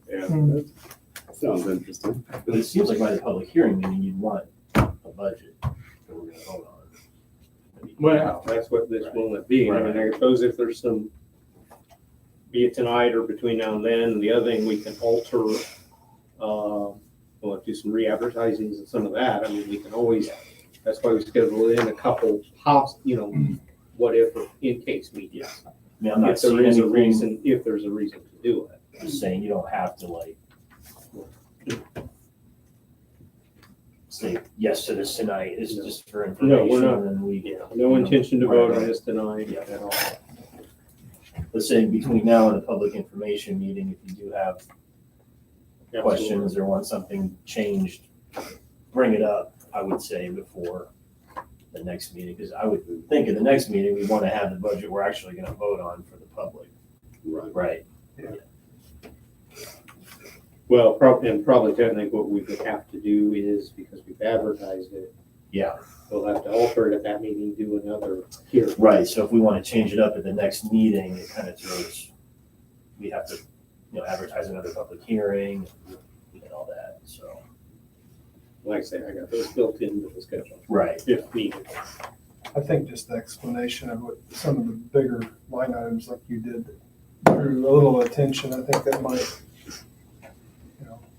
Yeah. Sounds interesting. but it seems like by the public hearing meeting, you'd want a budget that we're gonna vote on. Well, that's what this will be. I mean, I suppose if there's some, be it tonight or between now and then, the other thing we can alter, we'll do some re-advertisings and some of that. I mean, we can always, that's why we schedule in a couple pops, what if, in case meetings. I mean, I'm not If there seeing is a anything, reason, if there's a reason to do it. just saying you don't have to like say yes to this tonight, it's just for No, we're information, not. and then we. Yeah, no intention to vote on Right. this tonight Yeah. at all. Let's say between now and the public information meeting, if you do have questions or want something changed, bring it up, I would say, before the next meeting, because I would think in the next meeting, we want to have the budget we're actually gonna vote on for the public. Right. Right. Well, probably technically what we would have to do is, because we've advertised it, Yeah, we'll have to alter it at that meeting, do another hearing. right, so if we want to change it up at the next meeting, it kind of throws, we have to, advertise another public hearing and all that, so. Like I say, I got those built into the schedule, Right. if needed. I think just the explanation of what some of the bigger line items like you did drew a little attention. I think that might, as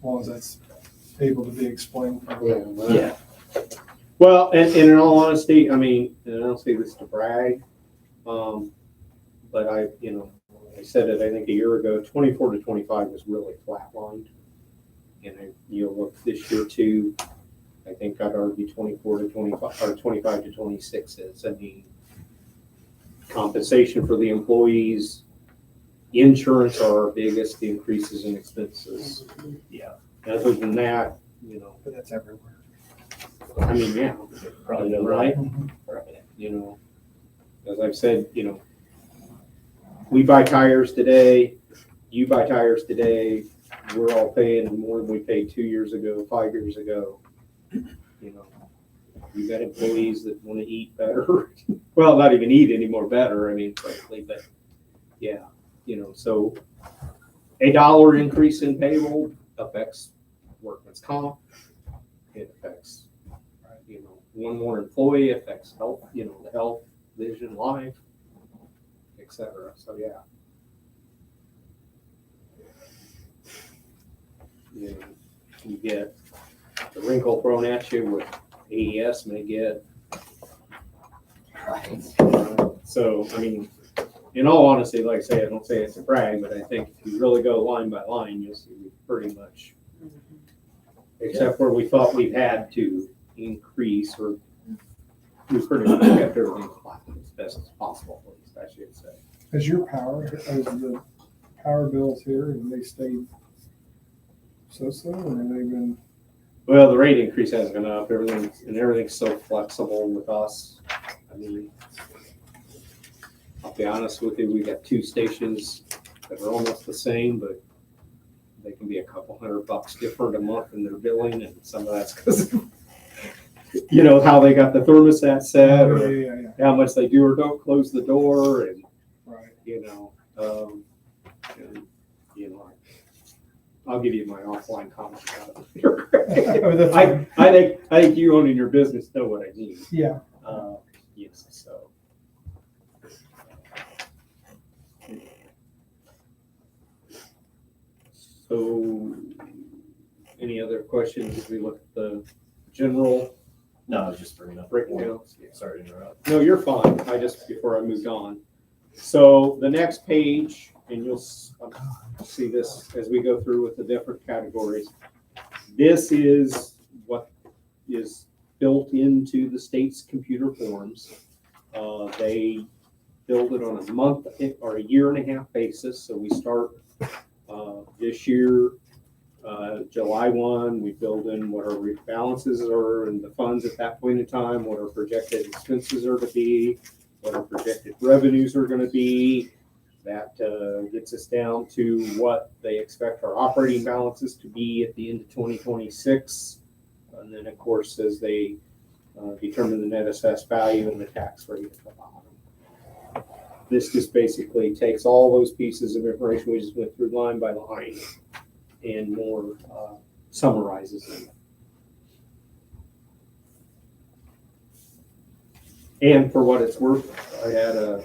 long as that's able to be explained. Yeah. Well, and in all honesty, I mean, and I don't say this to brag, but I said it, I think a year ago, 24 to 25 was really flatlined. And you'll look this year too, I think I'd argue 24 to 25, or 25 to 26 is, I mean, compensation for the employees, insurance are our biggest increases in expenses. Yeah. Other than that, But that's everywhere. I mean, yeah, Probably know right? Right. As I've said, we buy tires today, you buy tires today, we're all paying more than we paid 2 years ago, 5 years ago. You got employees that want to eat better. Well, not even eat anymore better, I mean, frankly, but yeah, so $1 increase in payroll affects workman's comp. It affects, one more employee affects health, the health, vision, life, et cetera. So, yeah. You get the wrinkle thrown at you with AES may get. So, I mean, in all honesty, like I say, I don't say it's a brag, but I think if you really go line by line, you'll see we pretty much, except where we thought we had to increase, or we pretty much kept everything flat as best as possible, at least I should say. As the power bills here, and they stayed so, and they've been Well, the rate increase has gone up, everything's so flexible with us. I mean, I'll be honest with you, we got two stations that are almost the same, but they can be a couple $100 different a month in their billing, and some of that's because you know, how they got the thermostat set, or Yeah. how much they do or don't close the door, and, Right. you know, I'll give you my offline comment about it. I think you owning your business know what I mean. Yeah. Yes, so. So, any other questions as we look at the general No, I was just bringing up. breakdown? Sorry to interrupt. No, you're fine. Before I moved on. So the next page, and you'll see this as we go through with the different categories. This is what is built into the state's computer forms. They build it on a month or a year and a half basis. So we start this year, July 1, we build in what our balances are in the funds at that point in time, what our projected expenses are to be, what our projected revenues are going to be. That gets us down to what they expect our operating balances to be at the end of 2026. And then, of course, as they determine the net assessed value and the tax rate at the bottom. This just basically takes all those pieces of information we just went through line by line and more summarizes them. And for what it's worth, I had a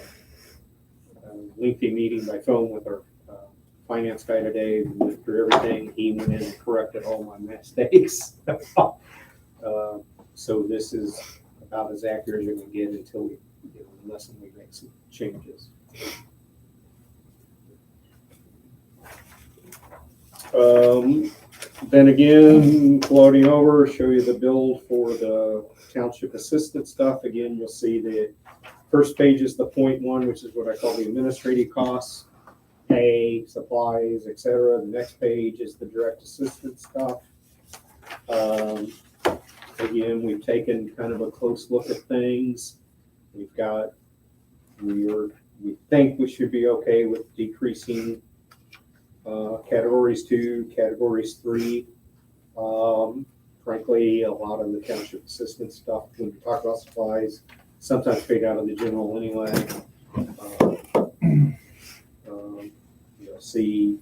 lengthy meeting by phone with our finance guy today. We went through everything. He went in and corrected all my mistakes. So this is about as accurate as you're going to get until we, unless we make some changes. Then again, floating over, show you the build for the township assistant stuff. Again, you'll see the first page is the point one, which is what I call the administrative costs, pay, supplies, etc. The next page is the direct assistant stuff. Again, we've taken kind of a close look at things. We think we should be okay with decreasing categories 2, categories 3. Frankly, a lot of the township assistant stuff, when we talk about supplies, sometimes paid out of the general anyway. You'll see,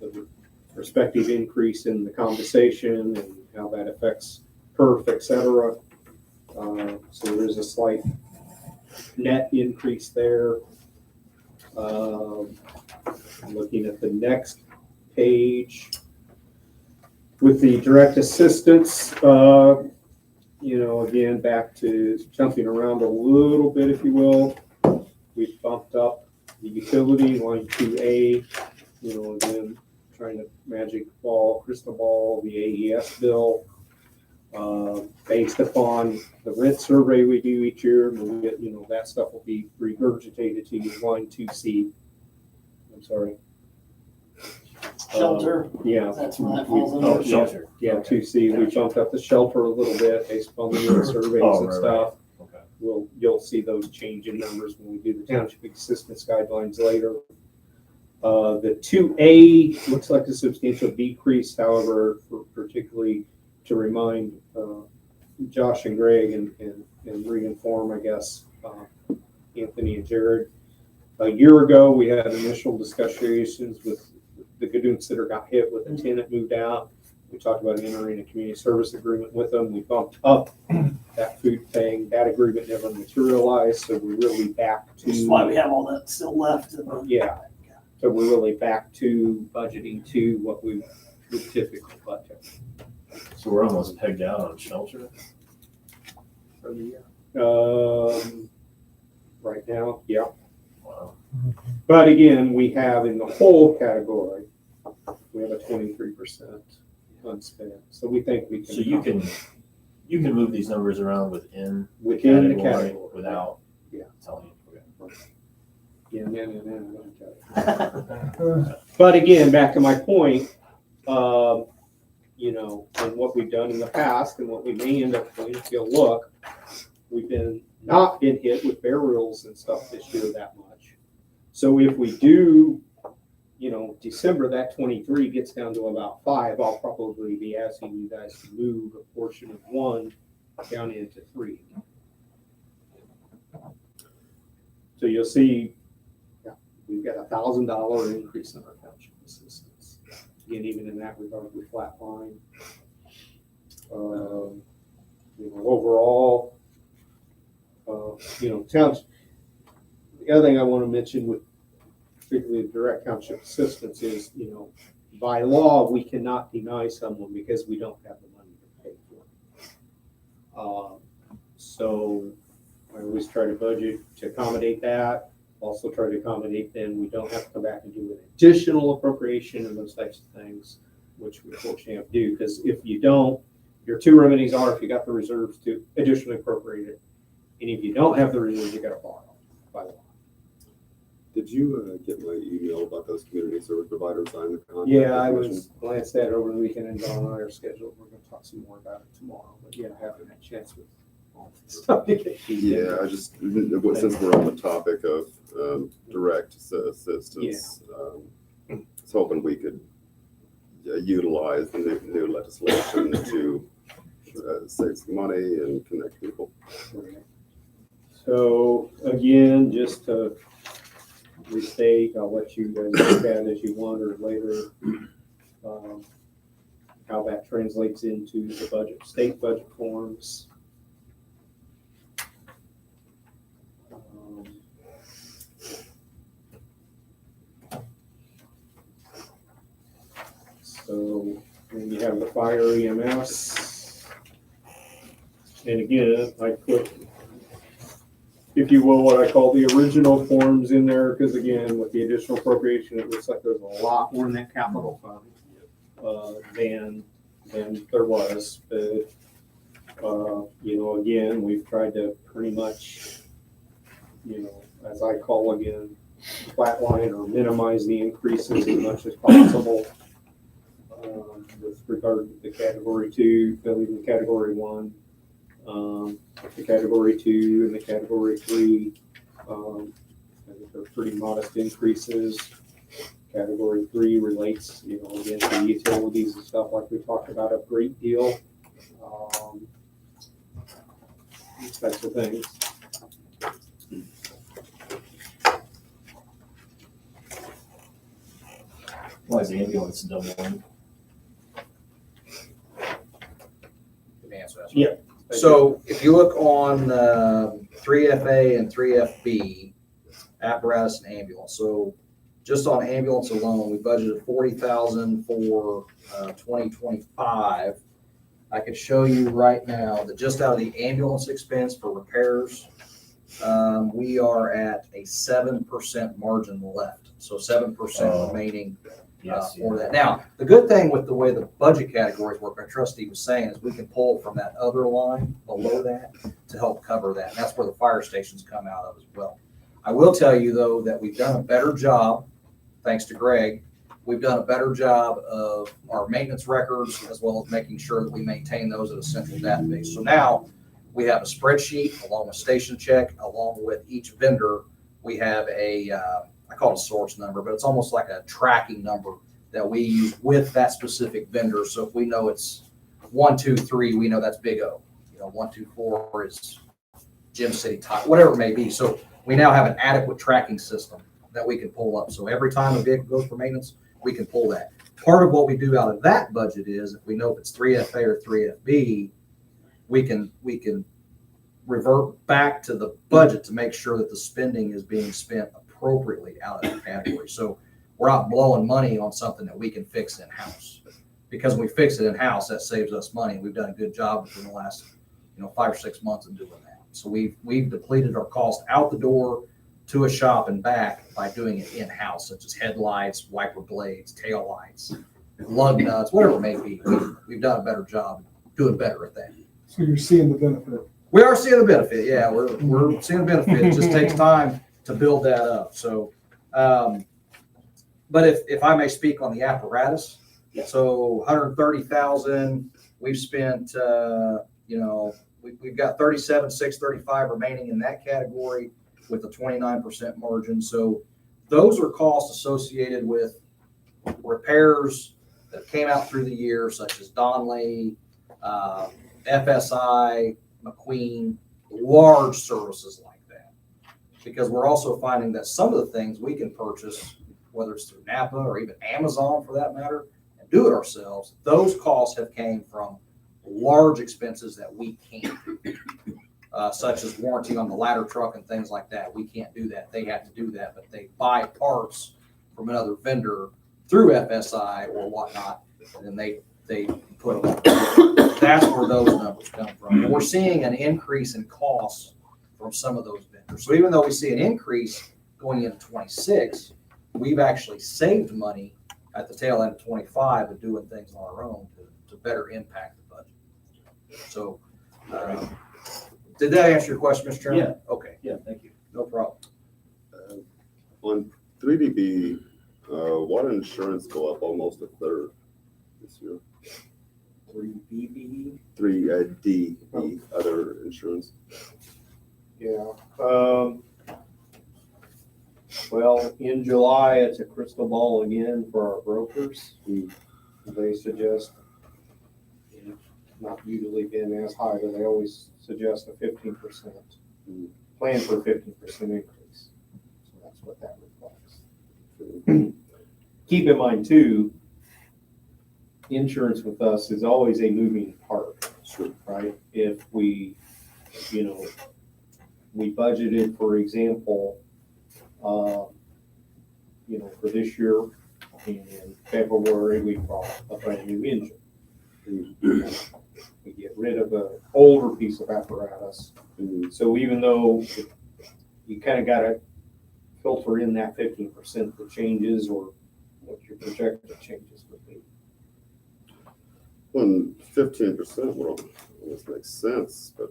the respective increase in the compensation and how that affects perf, etc. So there is a slight net increase there. Looking at the next page with the direct assistance, again, back to jumping around a little bit, if you will. We've bumped up the utility line 2A, again, trying to crystal ball the AES bill, based upon the rent survey we do each year. We'll get, that stuff will be regurgitated to you, line 2C. I'm sorry. Shelter. Yeah. That's what that falls under. Oh, shelter. Yeah, 2C. We bumped up the shelter a little bit based upon the rent surveys and stuff. Okay. You'll see those change in numbers when we do the township assistance guidelines later. The 2A looks like a substantial decrease, however, particularly to remind Josh and Greg and reinform, I guess, Anthony and Jared. A year ago, we had initial discussions with the Gadoon Center got hit with a tenant moved out. We talked about entering a community service agreement with them. We bumped up that food thing. That agreement never materialized, so we're really back to. Which is why we have all that still left. Yeah. So we're really back to budgeting to what we would typically budget. So we're almost pegged out on shelter for the year. Right now, yeah. Wow. But again, we have in the whole category, we have a 23% unspent. So we think we can. So you can move these numbers around within the category without telling you. Okay. Yeah. But again, back to my point, you know, and what we've done in the past and what we may end up doing, if you'll look, we've not been hit with burials and stuff this year that much. So if we do, you know, December, that 23 gets down to about 5, I'll probably be asking you guys to move a portion of 1 down into 3. So you'll see, yeah, we've got $1,000 increase in our township assistance. Again, even in that regard, we flatline. You know, overall, you know, township. The other thing I want to mention with particularly the direct township assistance is, you know, by law, we cannot deny someone because we don't have the money to pay for it. So I always try to budget to accommodate that. Also try to accommodate then we don't have to come back and do an additional appropriation and those types of things, which we fortunately have to do. Because if you don't, your 2 remedies are if you got the reserves to additionally appropriate it. And if you don't have the reserves, you got to borrow by law. Did you get my email about those community service providers signing the contract? Yeah, I was glanced at it over the weekend and Dawn and I are scheduled. We're going to talk some more about it tomorrow. But yeah, I haven't had a chance with all this stuff to get Yeah, I just, since we're on the topic of direct assistance, I was hoping we could utilize the new legislation to save some money and connect people. So again, just to restate, I'll let you guys look at it as you want or later, how that translates into the budget, state budget forms. So then you have the fire EMS. And again, I put, if you will, what I call the original forms in there, because again, with the additional appropriation, it looks like there's a lot more in that capital fund than there was. But, you know, again, we've tried to pretty much, you know, as I call again, flatline or minimize the increases as much as possible. With regard to the category 2, filling the category 1, the category 2 and the category 3, I think they're pretty modest increases. Category 3 relates, you know, again to utilities and stuff like we talked about a great deal. These types of things. Why is the ambulance doubling? Yeah. So if you look on 3FA and 3FB, apparatus and ambulance. So just on ambulance alone, we budgeted $40,000 for 2025. I could show you right now that just out of the ambulance expense for repairs, we are at a 7% margin left. So 7% remaining for that. Now, the good thing with the way the budget categories work, our trustee was saying, is we can pull from that other line below that to help cover that. And that's where the fire stations come out of as well. I will tell you, though, that we've done a better job, thanks to Greg, we've done a better job of our maintenance records as well as making sure that we maintain those at a central database. So now we have a spreadsheet along with station check, along with each vendor. We have a I call it a source number, but it's almost like a tracking number that we use with that specific vendor. So if we know it's 1, 2, 3, we know that's Big O. You know, 1, 2, 4 is Gym City Tire, whatever it may be. So we now have an adequate tracking system that we can pull up. So every time a vehicle goes for maintenance, we can pull that. Part of what we do out of that budget is if we know if it's 3FA or 3FB, we can revert back to the budget to make sure that the spending is being spent appropriately out of the category. So we're not blowing money on something that we can fix in-house. Because when we fix it in-house, that saves us money. We've done a good job within the last 5 or 6 months of doing that. So we've depleted our cost out the door to a shop and back by doing it in-house, such as headlights, wiper blades, tail lights, lug nuts, whatever it may be. We've done a better job doing better at that. So you're seeing the benefit. We are seeing the benefit. Yeah, we're seeing the benefit. It just takes time to build that up. So, but if I may speak on the apparatus, So 130,000, we've spent, we've got 37,635 remaining in that category with a 29% margin. So those are costs associated with repairs that came out through the year, such as Donley, FSI, McQueen, large services like that. Because we're also finding that some of the things we can purchase, whether it's through Napa or even Amazon for that matter, and do it ourselves, those costs have came from large expenses that we can't do. Such as warranty on the ladder truck and things like that. We can't do that. They have to do that, but they buy parts from another vendor through FSI or whatnot, and then they put them on. That's where those numbers come from. And we're seeing an increase in costs from some of those vendors. So even though we see an increase going into 26, we've actually saved money at the tail end of 25 of doing things on our own to better impact the budget. So, did that answer your question, Mr. Chairman? Yeah. Okay, Yeah, thank you. no problem. On 3DB, water insurance go up almost a third this year. 3BB? 3DB, other insurance. Yeah, well, in July, it's a crystal ball again for our brokers. They suggest, not usually been as high, but they always suggest a 15%, plan for a 15% increase. So that's what that reflects. Keep in mind too, insurance with us is always a moving part, right? If we, we budgeted, for example, for this year, in February, we bought a brand new engine. We get rid of an older piece of apparatus. So even though you kind of got to filter in that 15% the changes or what your projected changes would be. When 15%, well, this makes sense, but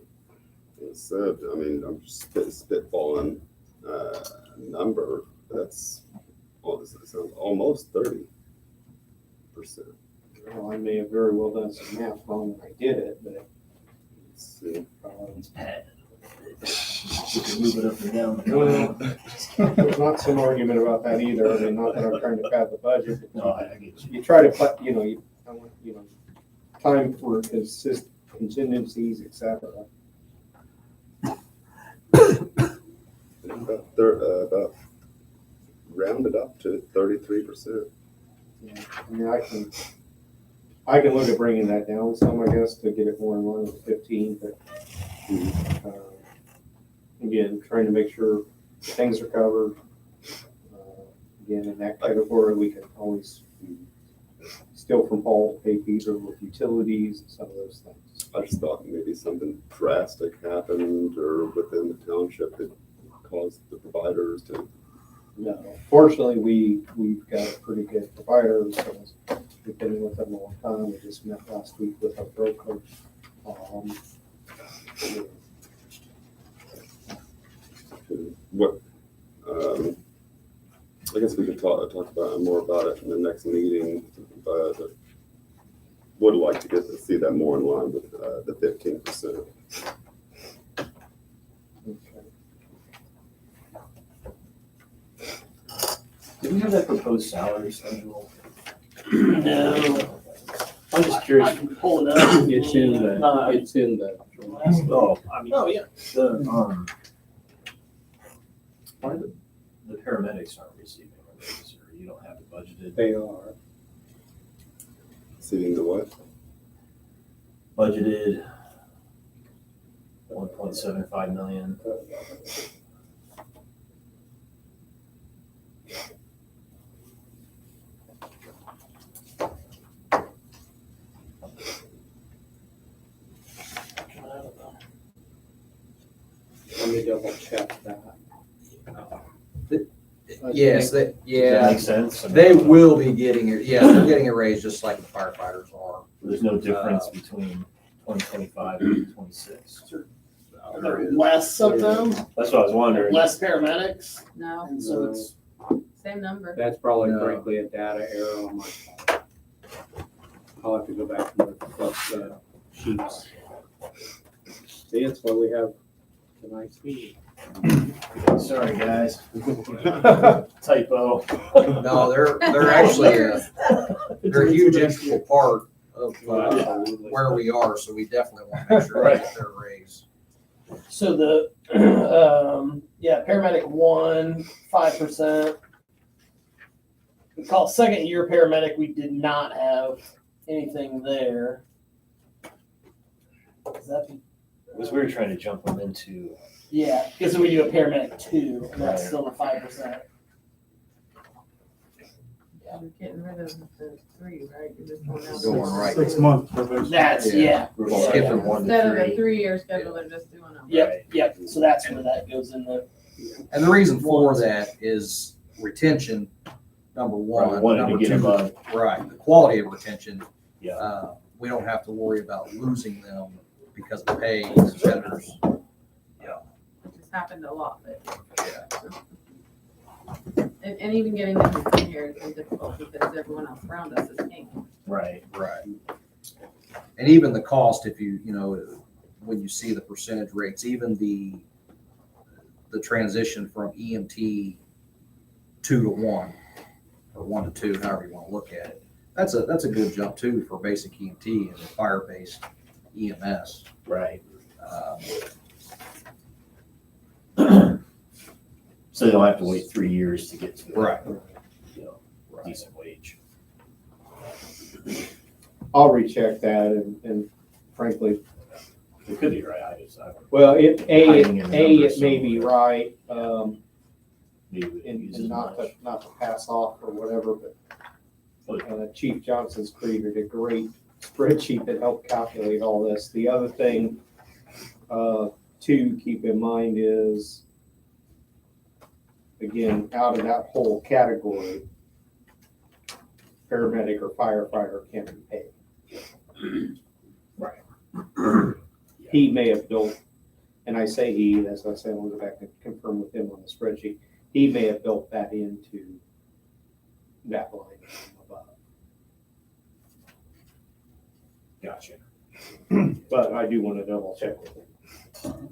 like I said, I mean, I'm just spitballing number. That's almost 30%. Well, I may have very well done some math wrong when I did it, but Let's see. It's pad. You can move it up and down. there's not some argument about that either. I mean, not that I'm trying to pad the budget. No, I get you. You try to put, time for contingencies, et cetera. About rounded up to 33%. Yeah, I mean, I can look at bringing that down some, I guess, to get it more in line with 15, but again, trying to make sure things are covered. Again, in that category, we can always steal from Paul to pay Peter with utilities and some of those things. I just thought maybe something drastic happened or within the township that caused the providers to. No, fortunately, we've got a pretty good provider, so we've been with them a long time. We just met last week with our broker. What, I guess we could talk about more about it in the next meeting, but would like to see that more in line with the 15%. Do we have that proposed salary schedule? No. I'm just curious. I can pull it up. It's in the. Oh, I mean, Oh, yeah. why the paramedics aren't receiving a raise, or you don't have it budgeted? They are. Seeing the what? Budgeted 1.75 million. Let me double check that. Yes, Does that yeah, make sense? I mean, they will be getting it. Yeah, they're getting a raise just like the firefighters are. There's no difference between 2025 and 26. Are there less of them, That's what I was wondering. less paramedics, No, and so it's, same number. That's probably No. frankly a data error on my part. I'll have to go back and look up the sheets. See, that's why we have tonight's meeting. Sorry, guys. Typo. No, they're actually, they're a huge integral part of where we are, so we definitely want to make sure that they're raised. So the, paramedic 1, 5%. We call second year paramedic, we did not have anything there. Is that the, Because we were trying to jump them into, yeah, because we do a paramedic 2, and that's Right. still the 5%. You're getting rid of the 3, right? You're just going out. Going right. 6 month probation. That's, Yeah. yeah. we're going Skipping from 1 Instead to of a 3. 3-year schedule, they're just doing them. Yep. So that's where that goes in the. And the reason for that is retention, number one. Right, wanted to Number get two, them on. right, the quality of retention. Yeah. We don't have to worry about losing them because of pay, vendors. It just happened a lot, but. Yeah. And even getting them to come here has been difficult because everyone else around us is paying. Right. Right. And even the cost, if when you see the percentage rates, even the transition from EMT 2 to 1, or 1 to 2, however you want to look at it, that's a good jump too for basic EMT and fire-based EMS. Right. Um, So they don't have to wait 3 years to get to Right. decent wage. I'll recheck that and frankly, It could be right. I well, Hiding in the numbers it may be somewhere. right, maybe we didn't use as and not much. to pass off or whatever, but Chief Johnson's created a great spreadsheet that helped calculate all this. The other thing to keep in mind is, again, out of that whole category, paramedic or firefighter can't be paid. Right. He may have built, and I say he, as I said, I'll go back and confirm with him on the spreadsheet, he may have built that into that line above. Gotcha. But I do want to double check with him.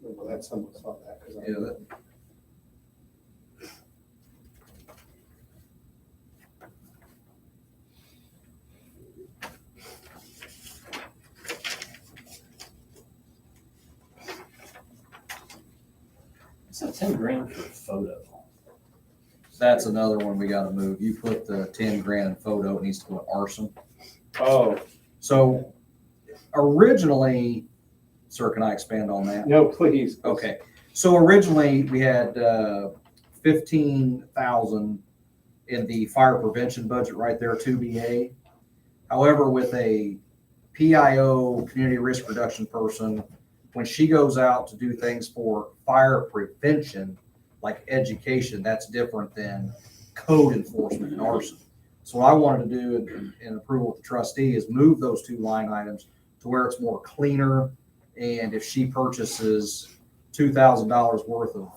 Well, that's someone saw that, because Yeah, that- It's a 10 grand for a photo. That's another one we gotta move. You put the 10 grand in photo, it needs to go to arson. Oh, So originally, sir, can I expand on that? no, please. Okay, so originally we had 15,000 in the fire prevention budget right there, 2BA. However, with a PIO, community risk reduction person, when she goes out to do things for fire prevention, like education, that's different than code enforcement and arson. So what I wanted to do in approval with the trustee is move those two line items to where it's more cleaner. And if she purchases $2,000 worth of,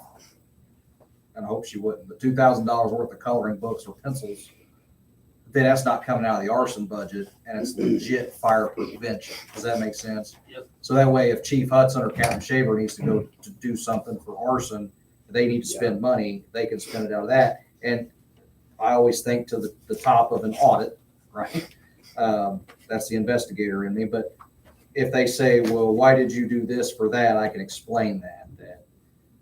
and I hope she wouldn't, but $2,000 worth of coloring books or pencils, then that's not coming out of the arson budget and it's legit fire prevention. Does that make sense? Yep. So that way, if Chief Hudson or Captain Shaver needs to go to do something for arson, they need to spend money, they can spend it out of that. And I always think to the top of an audit, right? That's the investigator in me. But if they say, well, why did you do this for that? I can explain that.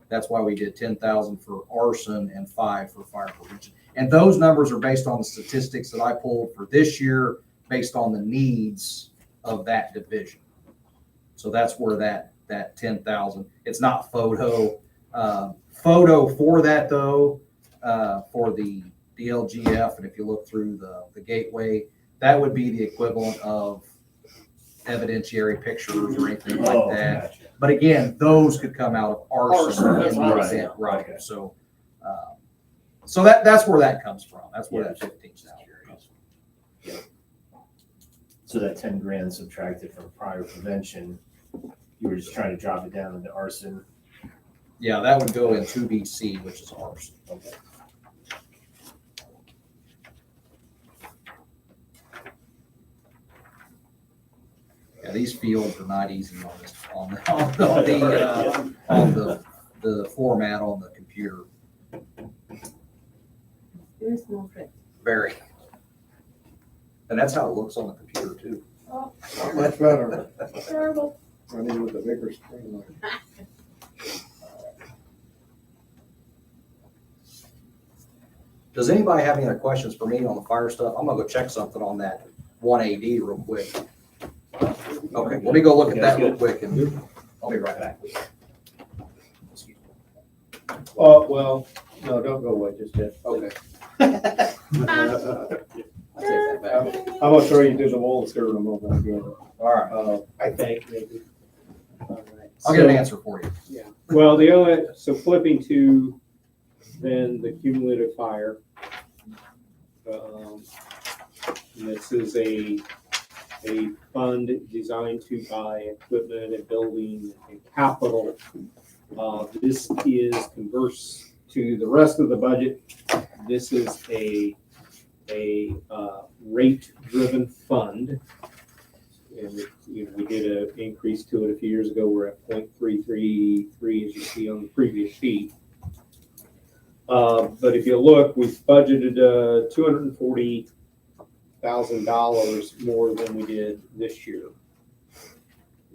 That's why we did 10,000 for arson and 5 for fire prevention. And those numbers are based on the statistics that I pulled for this year, based on the needs of that division. So that's where that 10,000, it's not photo. Photo for that though, for the LGF, and if you look through the gateway, that would be the equivalent of evidentiary pictures or anything like that. Gotcha. But again, those could come out of arson Arson, that's in what I the was event, right? Okay. So, so that's where that comes from. That's where Yeah. that 15,000 comes from. So that 10 grand subtracted from prior prevention, you were just trying to drop it down into arson. Yeah, that would go in 2BC, which is arson. Okay. Yeah, these fields are not easy on the format on the computer. Very small print. Very. And that's how it looks on the computer too. Not much better. Terrible. Running with a bigger screen. Does anybody have any other questions for me on the fire stuff? I'm gonna go check something on that 1AD real quick. Okay, let me go look at that real quick and I'll be right back. Oh, well, no, don't go away just yet. Okay. I'm I'll take that back. gonna throw you through the wall and in a moment again. All right, I think maybe. All right. I'll get an answer for you. Yeah, well, the only, so flipping to then the cumulative fire. This is a fund designed to buy equipment and building and capital. This is converse to the rest of the budget. This is a rate-driven fund. And we did an increase to it a few years ago. We're at 0.333, as you see on the previous sheet. But if you look, we've budgeted $240,000 more than we did this year.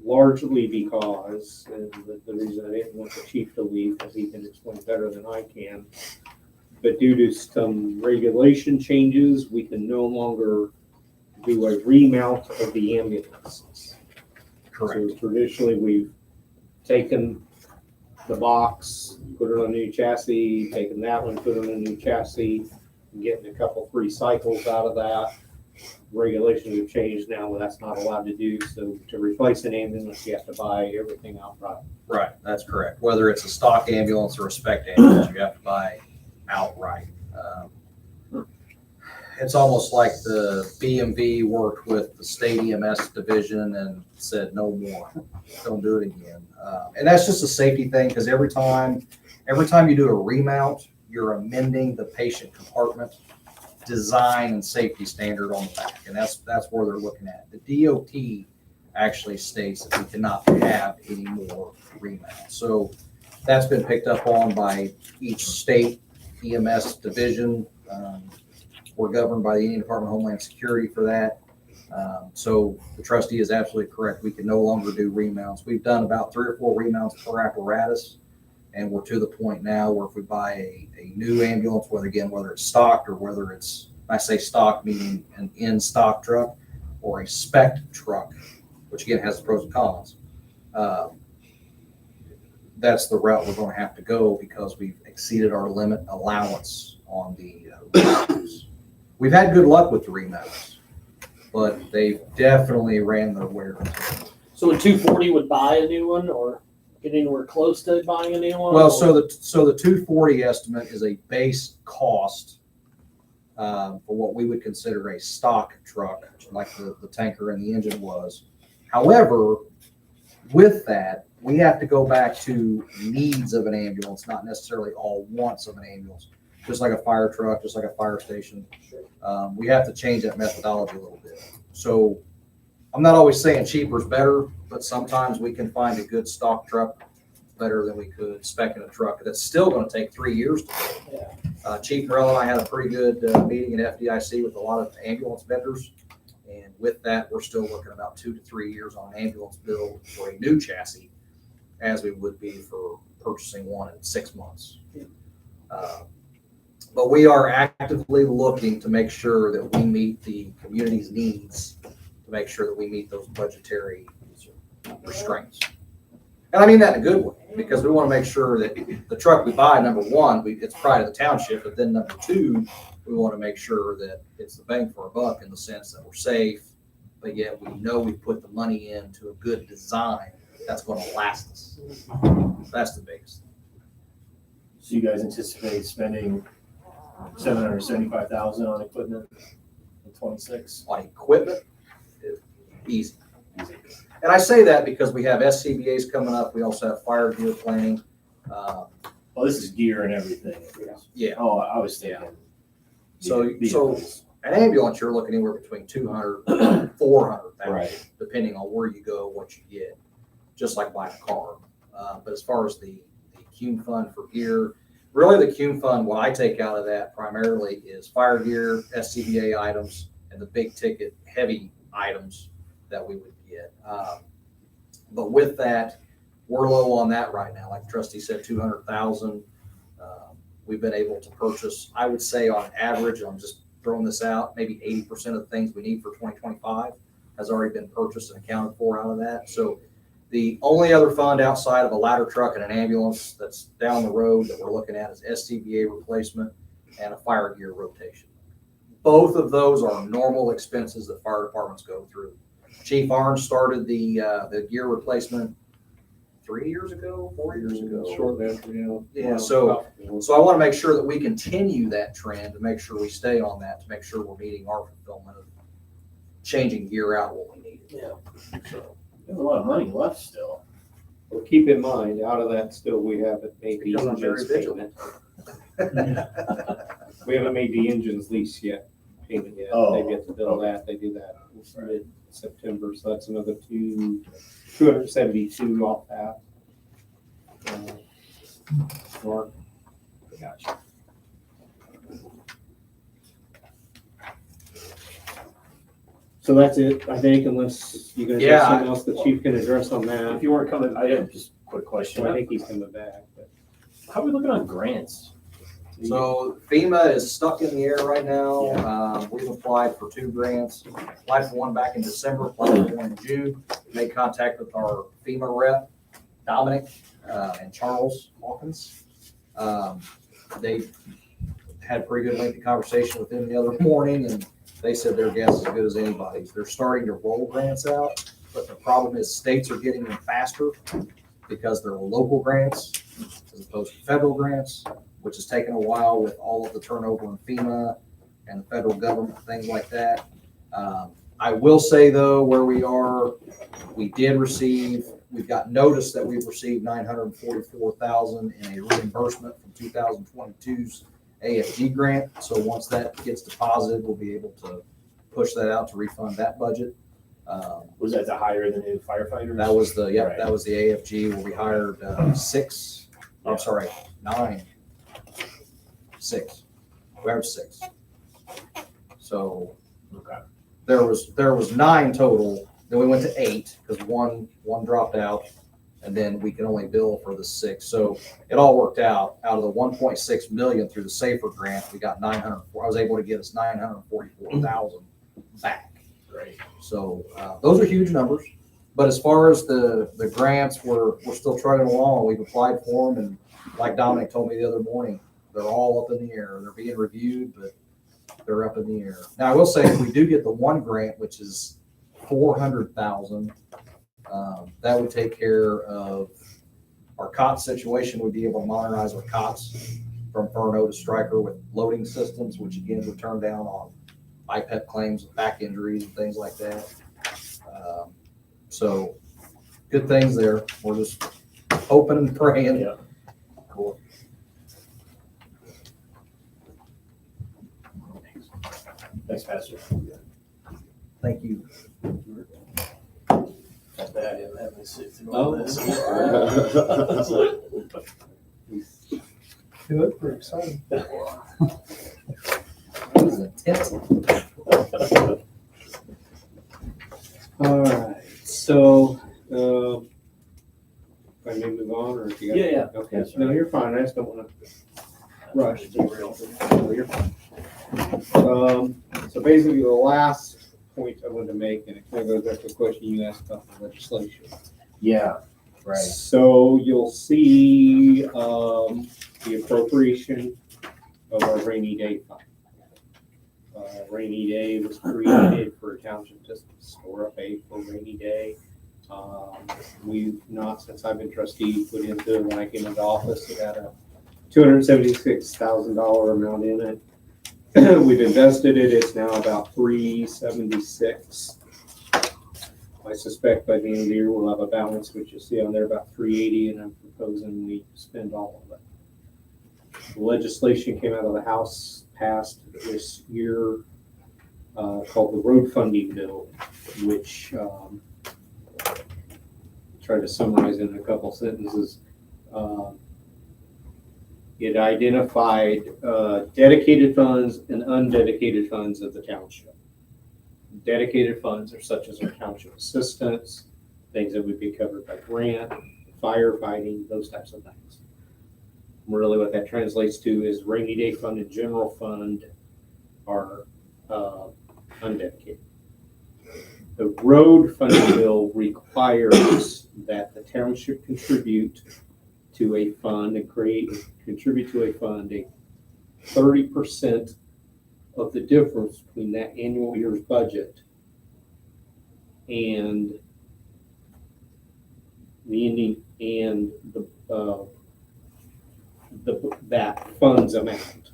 Largely because, and the reason I didn't want the chief to leave, because he can explain better than I can, but due to some regulation changes, we can no longer do a remount of the ambulances. Correct. So traditionally, we've taken the box, put it on a new chassis, taken that one, put it on a new chassis, and getting a couple, 3 cycles out of that. Regulations have changed now, where that's not allowed to do. So to replace an ambulance, you have to buy everything outright. Right, that's correct. Whether it's a stock ambulance or a spec ambulance, you have to buy outright. It's almost like the BMV worked with the state EMS division and said, no more, don't do it again. And that's just a safety thing, because every time you do a remount, you're amending the patient compartment design and safety standard on the back, and that's where they're looking at. The DOT actually states that we cannot have any more remounts. So that's been picked up on by each state EMS division. We're governed by the Indian Department of Homeland Security for that. So the trustee is absolutely correct. We can no longer do remounts. We've done about 3 or 4 remounts per apparatus, and we're to the point now where if we buy a new ambulance, whether it's stocked or whether it's, I say stock meaning an in-stock truck or a spec truck, which again has the pros and cons, that's the route we're going to have to go because we've exceeded our limit allowance on the remounts. We've had good luck with the remounts, but they've definitely ran their wear. So a 240 would buy a new one, or get anywhere close to buying a new one? Well, or? so the 240 estimate is a base cost for what we would consider a stock truck, like the tanker and the engine was. However, with that, we have to go back to needs of an ambulance, not necessarily all wants of an ambulance. Just like a fire truck, just like a fire station. We have to change that methodology a little bit. So I'm not always saying cheaper is better, but sometimes we can find a good stock truck better than we could spec in a truck. That's still going to take 3 years to build. Chief Morell and I had a pretty good meeting at FDIC with a lot of ambulance vendors. And with that, we're still looking about 2 to 3 years on an ambulance build for a new chassis, as we would be for purchasing one in 6 months. But we are actively looking to make sure that we meet the community's needs, to make sure that we meet those budgetary restraints. And I mean that in a good way, because we want to make sure that the truck we buy, number one, it's pride of the township, but then number two, we want to make sure that it's the bang for our buck in the sense that we're safe, but yet we know we put the money into a good design that's going to last us. That's the biggest thing. So you guys anticipate spending $775,000 on equipment in 26? On equipment, easy. And I say that because we have SCBA's coming up. We also have fire gear planning. Well, this is gear and everything. Yeah. Oh, I was thinking. So An ambulance, you're looking anywhere between 200, 400,000, Right. depending on where you go, what you get, just like buying a car. But as far as the CUME fund for gear, really the CUME fund, what I take out of that primarily is fire gear, SCBA items, and the big ticket heavy items that we would get. But with that, we're low on that right now. Like the trustee said, 200,000. We've been able to purchase, I would say on average, I'm just throwing this out, maybe 80% of the things we need for 2025 has already been purchased and accounted for out of that. So the only other fund outside of a ladder truck and an ambulance that's down the road that we're looking at is SCBA replacement and a fire gear rotation. Both of those are normal expenses that fire departments go through. Chief Arns started the gear replacement 3 years ago, 4 years ago. Shortly after, Yeah, so I want to make sure that we continue that trend to make sure we stay on that, to make sure we're meeting our fulfillment of changing gear out what we need. Yeah. So, There's a lot of money left still. Well, keep in mind, out of that still, we haven't made the Because I'm very engines vigilant. payment. We haven't made the engines lease yet, payment yet. Oh, They've yet to bill that. They do that mid-September, so that's another 272 off that. Mark. Gotcha. So that's it, I think, unless you guys Yeah, have something else the chief can address on that. If you weren't coming, I had just a quick question. So I think he's coming back, but. How are we looking on grants? So FEMA is stuck in the air right now. We've applied for 2 grants. Applied for one back in December, applied for one in June. Made contact with our FEMA rep, Dominic, and Charles Hawkins. They had a pretty good lengthy conversation with them the other morning, and they said their guess is as good as anybody's. They're starting to roll grants out, but the problem is states are getting them faster because they're local grants as opposed to federal grants, which has taken a while with all of the turnover in FEMA and the federal government, things like that. I will say though, where we are, we've got notice that we've received $944,000 in a reimbursement from 2022's AFG grant. So once that gets deposited, we'll be able to push that out to refund that budget. Was that to hire the new firefighters? That was the, Right. that was the AFG where we hired 6. We hired 6. So Okay. there was 9 total. Then we went to 8 because one dropped out, and then we can only bill for the 6. So it all worked out. Out of the 1.6 million through the SAFER grant, we got 904. I was able to get us 944,000 back. Great. So those are huge numbers. But as far as the grants, we're still trudging along. We've applied for them, and like Dominic told me the other morning, they're all up in the air. They're being reviewed, but they're up in the air. Now, I will say if we do get the one grant, which is 400,000, that would take care of our cot situation. We'd be able to modernize our cots from Furno to Stryker with loading systems, which again would turn down on IPEP claims, back injuries, and things like that. So good things there. We're just hoping and praying. Yeah. Cool. Thanks, Pastor. Thank you. Not bad, him having to sit through all this. You look pretty excited. That was intense. All right, so, if I may move on, or if you got? Yeah, yeah. Okay, That's no, right. you're fine, I just don't wanna rush. Derail. No, you're fine. So basically, the last point I wanted to make, and it kind of goes back to the question you asked about the legislation. Yeah, right. So you'll see, the appropriation of our rainy day fund. Rainy day was created for a township to store up a for rainy day. We've not, since I've been trustee, put into, when I came into office, it had a $276,000 amount in it. We've invested it, it's now about 376. I suspect by the end of the year, we'll have a balance, which you'll see on there, about 380, and I'm proposing we spend all of it. The legislation came out of the House, passed this year, called the road funding bill, which, try to summarize in a couple sentences. It identified dedicated funds and undedicated funds of the township. Dedicated funds are such as our township assistance, things that would be covered by grant, firefighting, those types of things. Really what that translates to is rainy day fund and general fund are undedicated. The road funding bill requires that the township contribute to a fund and contribute to a fund a 30% of the difference between that annual year's budget and the ending and that fund's amount.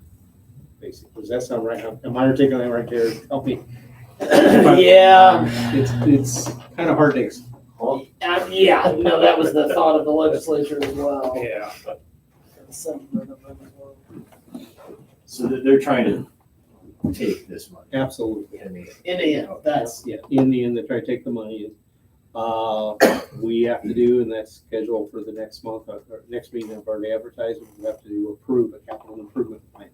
Basically, does that sound right? Am I articulating right there? Help me. Yeah. It's kind of hard to explain. Yeah, no, that was the thought of the legislature as well. Yeah. So they're trying to take this money. Absolutely. I mean, In the end, that's, Yeah, in the end, they try to take the money. We have to do, and that's scheduled for the next month, our next meeting of our advertisement, we have to approve a capital improvement plan.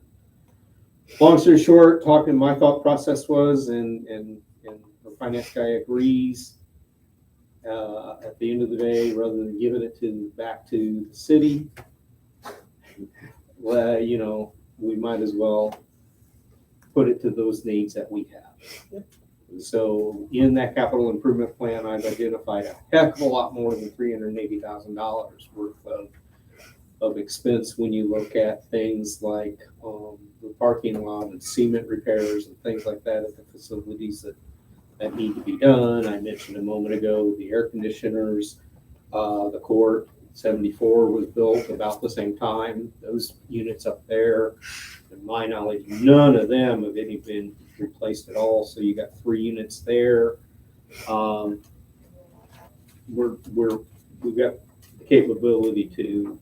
Long story short, my thought process was, and the finance guy agrees, at the end of the day, rather than giving it back to the city, well, we might as well put it to those needs that we have. So in that capital improvement plan, I've identified a heck of a lot more than $380,000 worth of expense when you look at things like the parking lot and cement repairs and things like that at the facilities that need to be done. I mentioned a moment ago the air conditioners, the court 74 was built about the same time. Those units up there, to my knowledge, none of them have been replaced at all. So you got 3 units there. We've got the capability to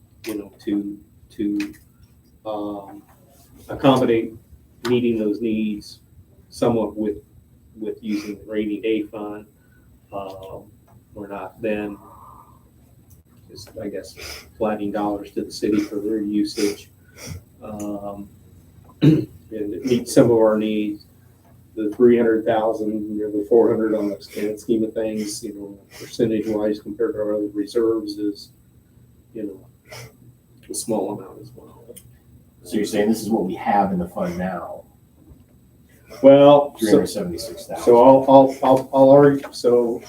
accommodate meeting those needs somewhat with using the rainy day fund. We're not then just, I guess, flatting dollars to the city for their usage. And it meets some of our needs. The 300,000, the 400 on the grand scheme of things, percentage wise compared to our other reserves is, a small amount as well. So you're saying this is what we have in the fund now, Well, so 376,000. I'll argue, so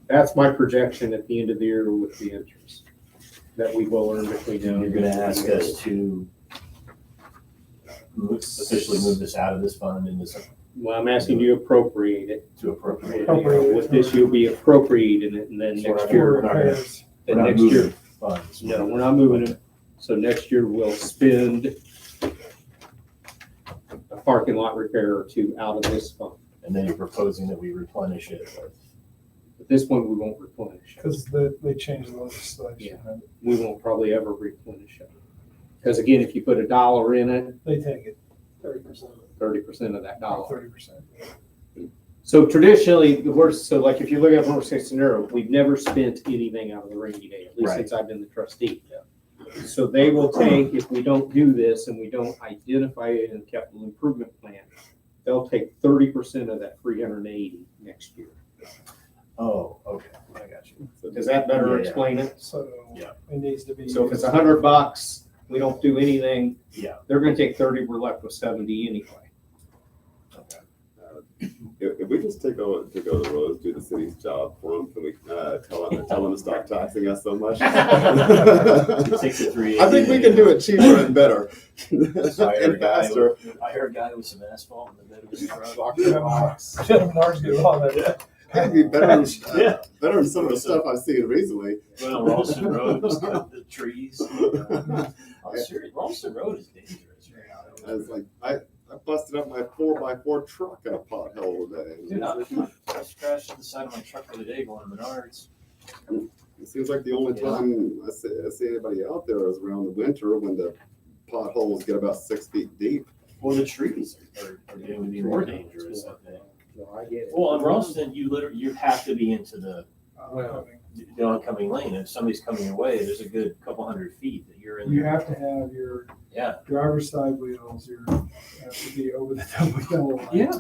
that's my projection at the end of the year with the interest that we will earn between now. You're gonna ask us to officially move this out of this fund and this Well, I'm asking you to appropriate it. to appropriate. Appropriate. With this, you'll be appropriating it, and then So next we're year, not- Repairs. We're and not next moving year, funds. no, we're not moving it. So next year, we'll spend a parking lot repair or 2 out of this fund. And then you're proposing that we replenish it with. At this point, we won't replenish it. Because they changed the legislation. We won't probably ever replenish it. Because again, if you put $1 in it, They take it 30%. 30% of that dollar. 30%. So traditionally, like if you look at worst case scenario, we've never spent anything out of the rainy day, at least Right. since I've been the trustee. So they will take, if we don't do this and we don't identify it in the capital improvement plan, they'll take 30% of that 380 next year. Oh, okay, I got you. Does that better Yeah. explain it? So Yeah. it needs to be. So if it's $100, we don't do anything, Yeah. they're gonna take 30, we're left with 70 anyway. If we just take over the roads, do the city's job for them, can we tell them to stop taxing us so much? Take the 380. I think we can do it cheaper and better So I heard a and guy faster. I heard a guy with some asphalt in the bed of his truck. Menards do all that. That'd be better than, Yeah. better than some of the stuff I've seen recently. Well, Ralston Road, just the trees. I'm serious, Ralston Road is dangerous right now. I was like, I busted up my 4x4 truck in a pothole today. Dude, I scratched the side of my truck the other day going to Menards. It seems like the only time I see anybody out there is around the winter when the potholes get about 6 feet deep. Well, the trees are getting to be more dangerous. No, I get it. Well, on Ralston, you have to be into the Well, oncoming lane. If somebody's coming your way, there's a good couple hundred feet that you're in. You have to have your Yeah. driver's side wheels, have to be over the double yellow line. Yeah.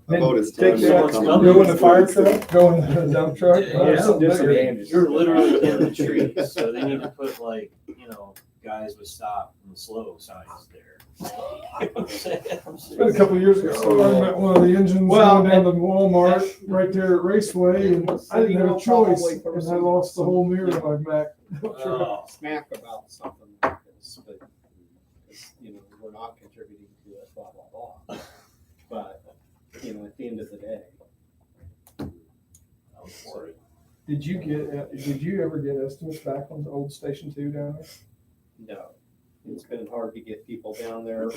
Then About as take time that, as go in the fire truck, go in the dump truck. Yeah. something bigger. disadvantage. You're literally in the trees, so they need to put like, guys with stop and slow signs there. You know what I'm saying? It's been a couple of years ago, I met one of the engines going down to Walmart right there at Raceway, and I didn't have a choice, and I lost the whole mirror of my Mac. Oh. Smack about something like this, but, we're not contributing to it, blah, blah, blah. But, at the end of the day, I'm for it. Did you ever get estimates back on the old Station 2 down there? no. It's been hard to get people down there.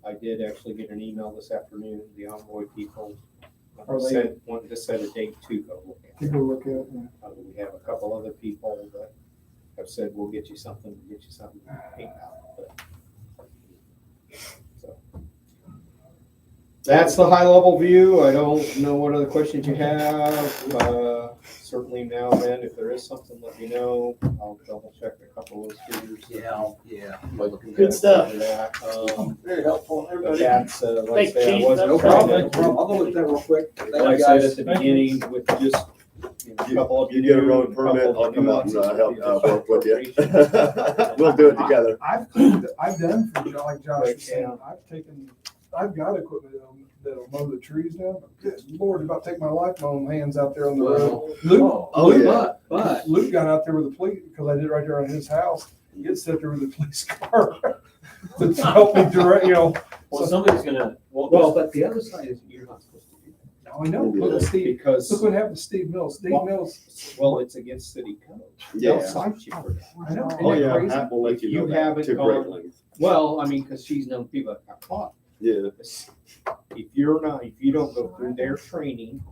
I did actually get an email this afternoon, the Envoy people wanted to set a date to go look at. To go look at it? We have a couple other people that have said, we'll get you something, ain't out, but- so. That's the high level view. I don't know what other questions you have. Certainly now and then, if there is something, let me know. I'll double check a couple of those figures. Yeah. Good stuff. Very helpful, But everybody. that's, like I Thanks, said, I Chief. wasn't No trying problem. to- I'll go look at that real quick. Thank Like you, I said guys. at the beginning, with just a couple of You get a road new, permit, couple I'll of come out and nuances help with out the work with you. appropriation. We'll do it together. I've done for, like Josh was saying, I've got equipment that'll mow the trees down. Good Lord, about to take my life in my own hands out there on the road. Luke, Oh, yeah. but Luke got out there with the police, because I did right there on his house. He gets set there with the police car to help me direct, Well, somebody's gonna, Well, but the other side is you're not supposed to do that. Now I know, look at Steve, Because, look what happened to Steve Mills. Steve Mills, well, it's against city code. Yeah. They'll cite you for that. I know. Oh, Isn't that yeah, crazy? Pat will let you You know that haven't to great gone- length. Well, because she's known people that got caught. Yeah. If you don't go through their training,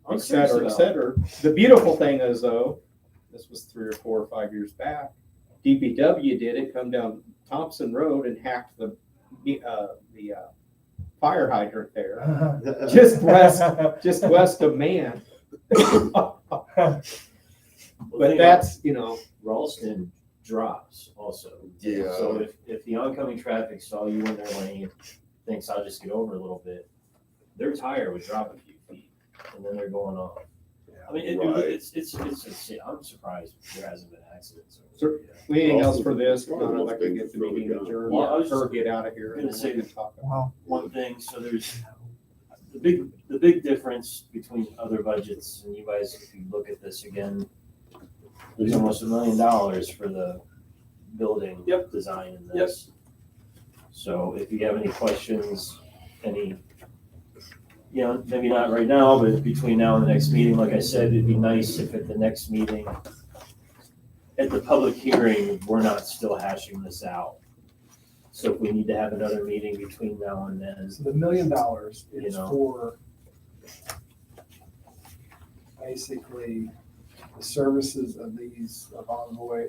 I'm et cetera, serious et cetera. The beautiful thing is though, this was 3 or 4 or 5 years back, DPW did it, come down Thompson Road and hacked the fire hydrant there, just west of Man. But that's, Ralston drops also. Yeah. So if the oncoming traffic saw you in their lane, thinks I'll just get over a little bit, their tire would drop a few feet and then they're going off. I mean, Right. it's I'm surprised there hasn't been accidents. Sure. Anything else for this? Well, I'd like to get the meeting adjourned, Well, I was or get out of here. gonna and then say we can talk about Wow. One thing, so there's the big difference between other budgets, and you guys, if you look at this again, there's almost $1 million for the building design in this. So if you have any questions, maybe not right now, but between now and the next meeting, like I said, it'd be nice if at the next meeting, at the public hearing, we're not still hashing this out. So if we need to have another meeting between now and then, So the $1 million You is know. for basically the services of Envoy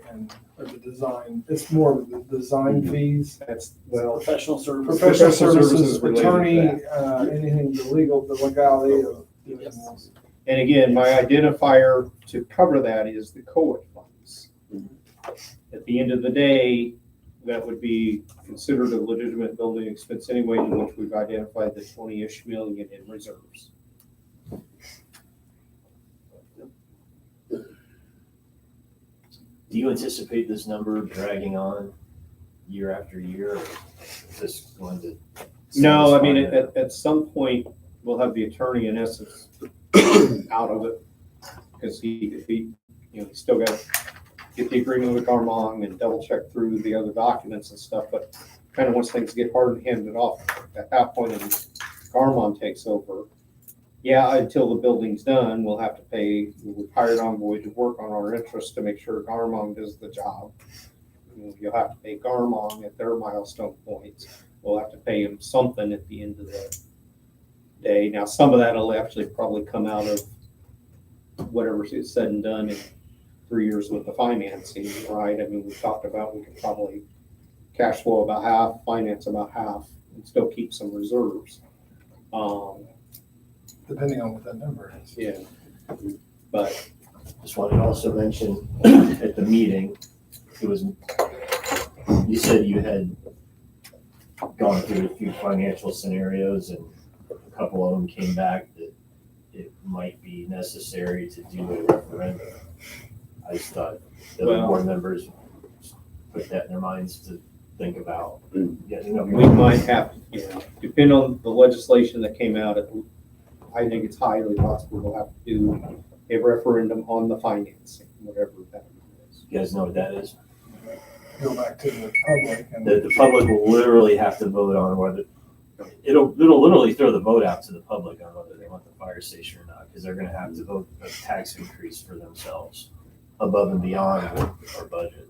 or the design. It's more of the design fees, that's, well, Professional services. professional services services, related to attorney, anything, the legality of doing Yes. this. and again, my identifier to cover that is the COIT funds. At the end of the day, that would be considered a legitimate building expense anyway, in which we've identified the 20-ish million in reserves. do you anticipate this number dragging on year after year? Or is this going to? No, I mean, satisfy that? at some point, we'll have the attorney in essence out of it. Because he he's still got to get the agreement with Armand and double check through the other documents and stuff, but kind of once things get hard and handed off, at that point, and Armand takes over. Yeah, until the building's done, we'll have to pay, we've hired Envoy to work on our interest to make sure Armand does the job. You'll have to pay Armand at their milestone points. We'll have to pay him something at the end of the day. Now, some of that'll actually probably come out of whatever's said and done in 3 years with the financing, right? I mean, we talked about we could probably cash flow about half, finance about half, and still keep some reserves. Depending on what that number is. Yeah. But, Just wanted to also mention at the meeting, it was, you said you had gone through a few financial scenarios and a couple of them came back that it might be necessary to do a referendum. I just thought the other Well- board members put that in their minds to think about. Yeah, you know, we might have, depending on the legislation that came out, I think it's highly possible we'll have to do a referendum on the financing, whatever that is. You guys know what that is? Go back to the public and. The public will literally have to vote on whether, it'll literally throw the vote out to the public on whether they want the fire station or not, because they're gonna have to vote a tax increase for themselves above and beyond our budget.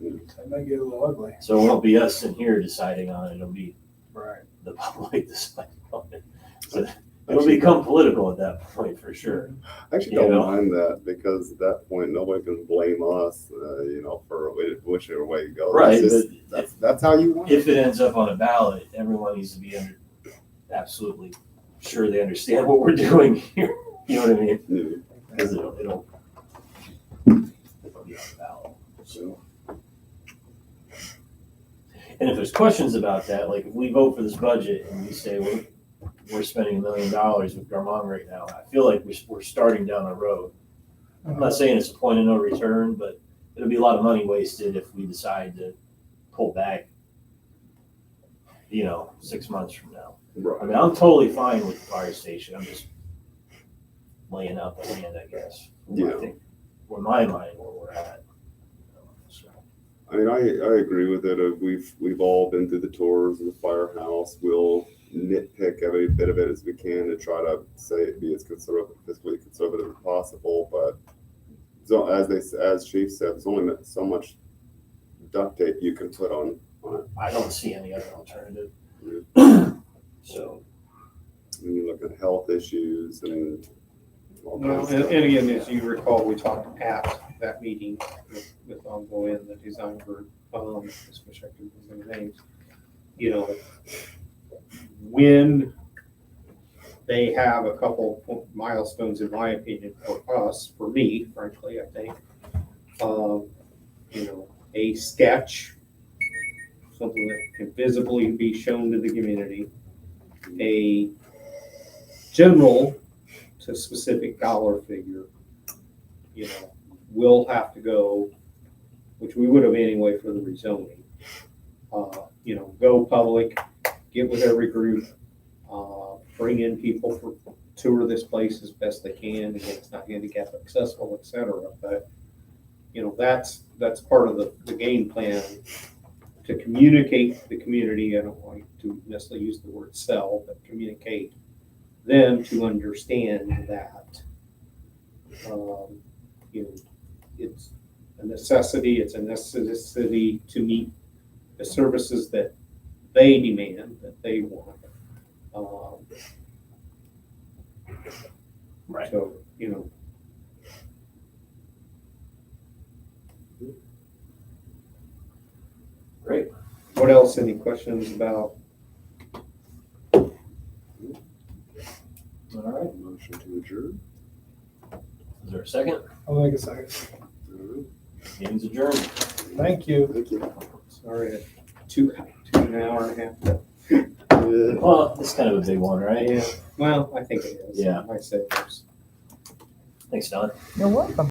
It may get a little ugly. So it won't be us in here deciding on it, it'll be Right. the public deciding on it. So it'll become political at that point for sure. I actually You don't know? mind that because at that point, nobody can blame us, for whichever way it goes. Right, It's just- that's how you want it. If it ends up on a ballot, everyone needs to be absolutely sure they understand what we're doing here. You know what I mean? Yeah. Because it'll be on the ballot. So. And if there's questions about that, like if we vote for this budget and we say we're spending $1 million with Garmong right now, I feel like we're starting down a road. I'm not saying it's a point of no return, but it'll be a lot of money wasted if we decide to pull back, 6 months from now. I Right. mean, I'm totally fine with the fire station. I'm just laying out the land, I guess. Yeah. I think, in my mind, where we're at. So, I mean, I agree with it. We've all been through the tours of the firehouse. We'll nitpick every bit of it as we can to try to be as fiscally conservative as possible. But so as Chief said, there's only so much duct tape you can put on it. I don't see any other alternative. So, When you look at health issues and all Well, kinds and, of and stuff. again, as you recall, we talked at that meeting with Envoy and the design group, especially I can use their names. When they have a couple milestones, in my opinion, for us, for me, frankly, I think, a sketch, something that can visibly be shown to the community, a general to specific dollar figure, will have to go, which we would have anyway for the rezoning. Go public, get with every group, bring in people for tour this place as best they can. Again, it's not handicap accessible, et cetera, but that's part of the game plan to communicate to the community. I don't like to necessarily use the word sell, but communicate them to understand that, it's a necessity. It's a necessity to meet the services that they demand, that they want. right. So, Great. what else? Any questions about? All right. Motion to adjourn. Is there a second? I'll make a second. All right. Meeting's adjourned. Thank you. Thank you. Sorry, an hour and a half. Yeah. Well, it's kind of a big one, right? Yeah, well, I think it is. Yeah. I said there's Thanks, Don. You're welcome.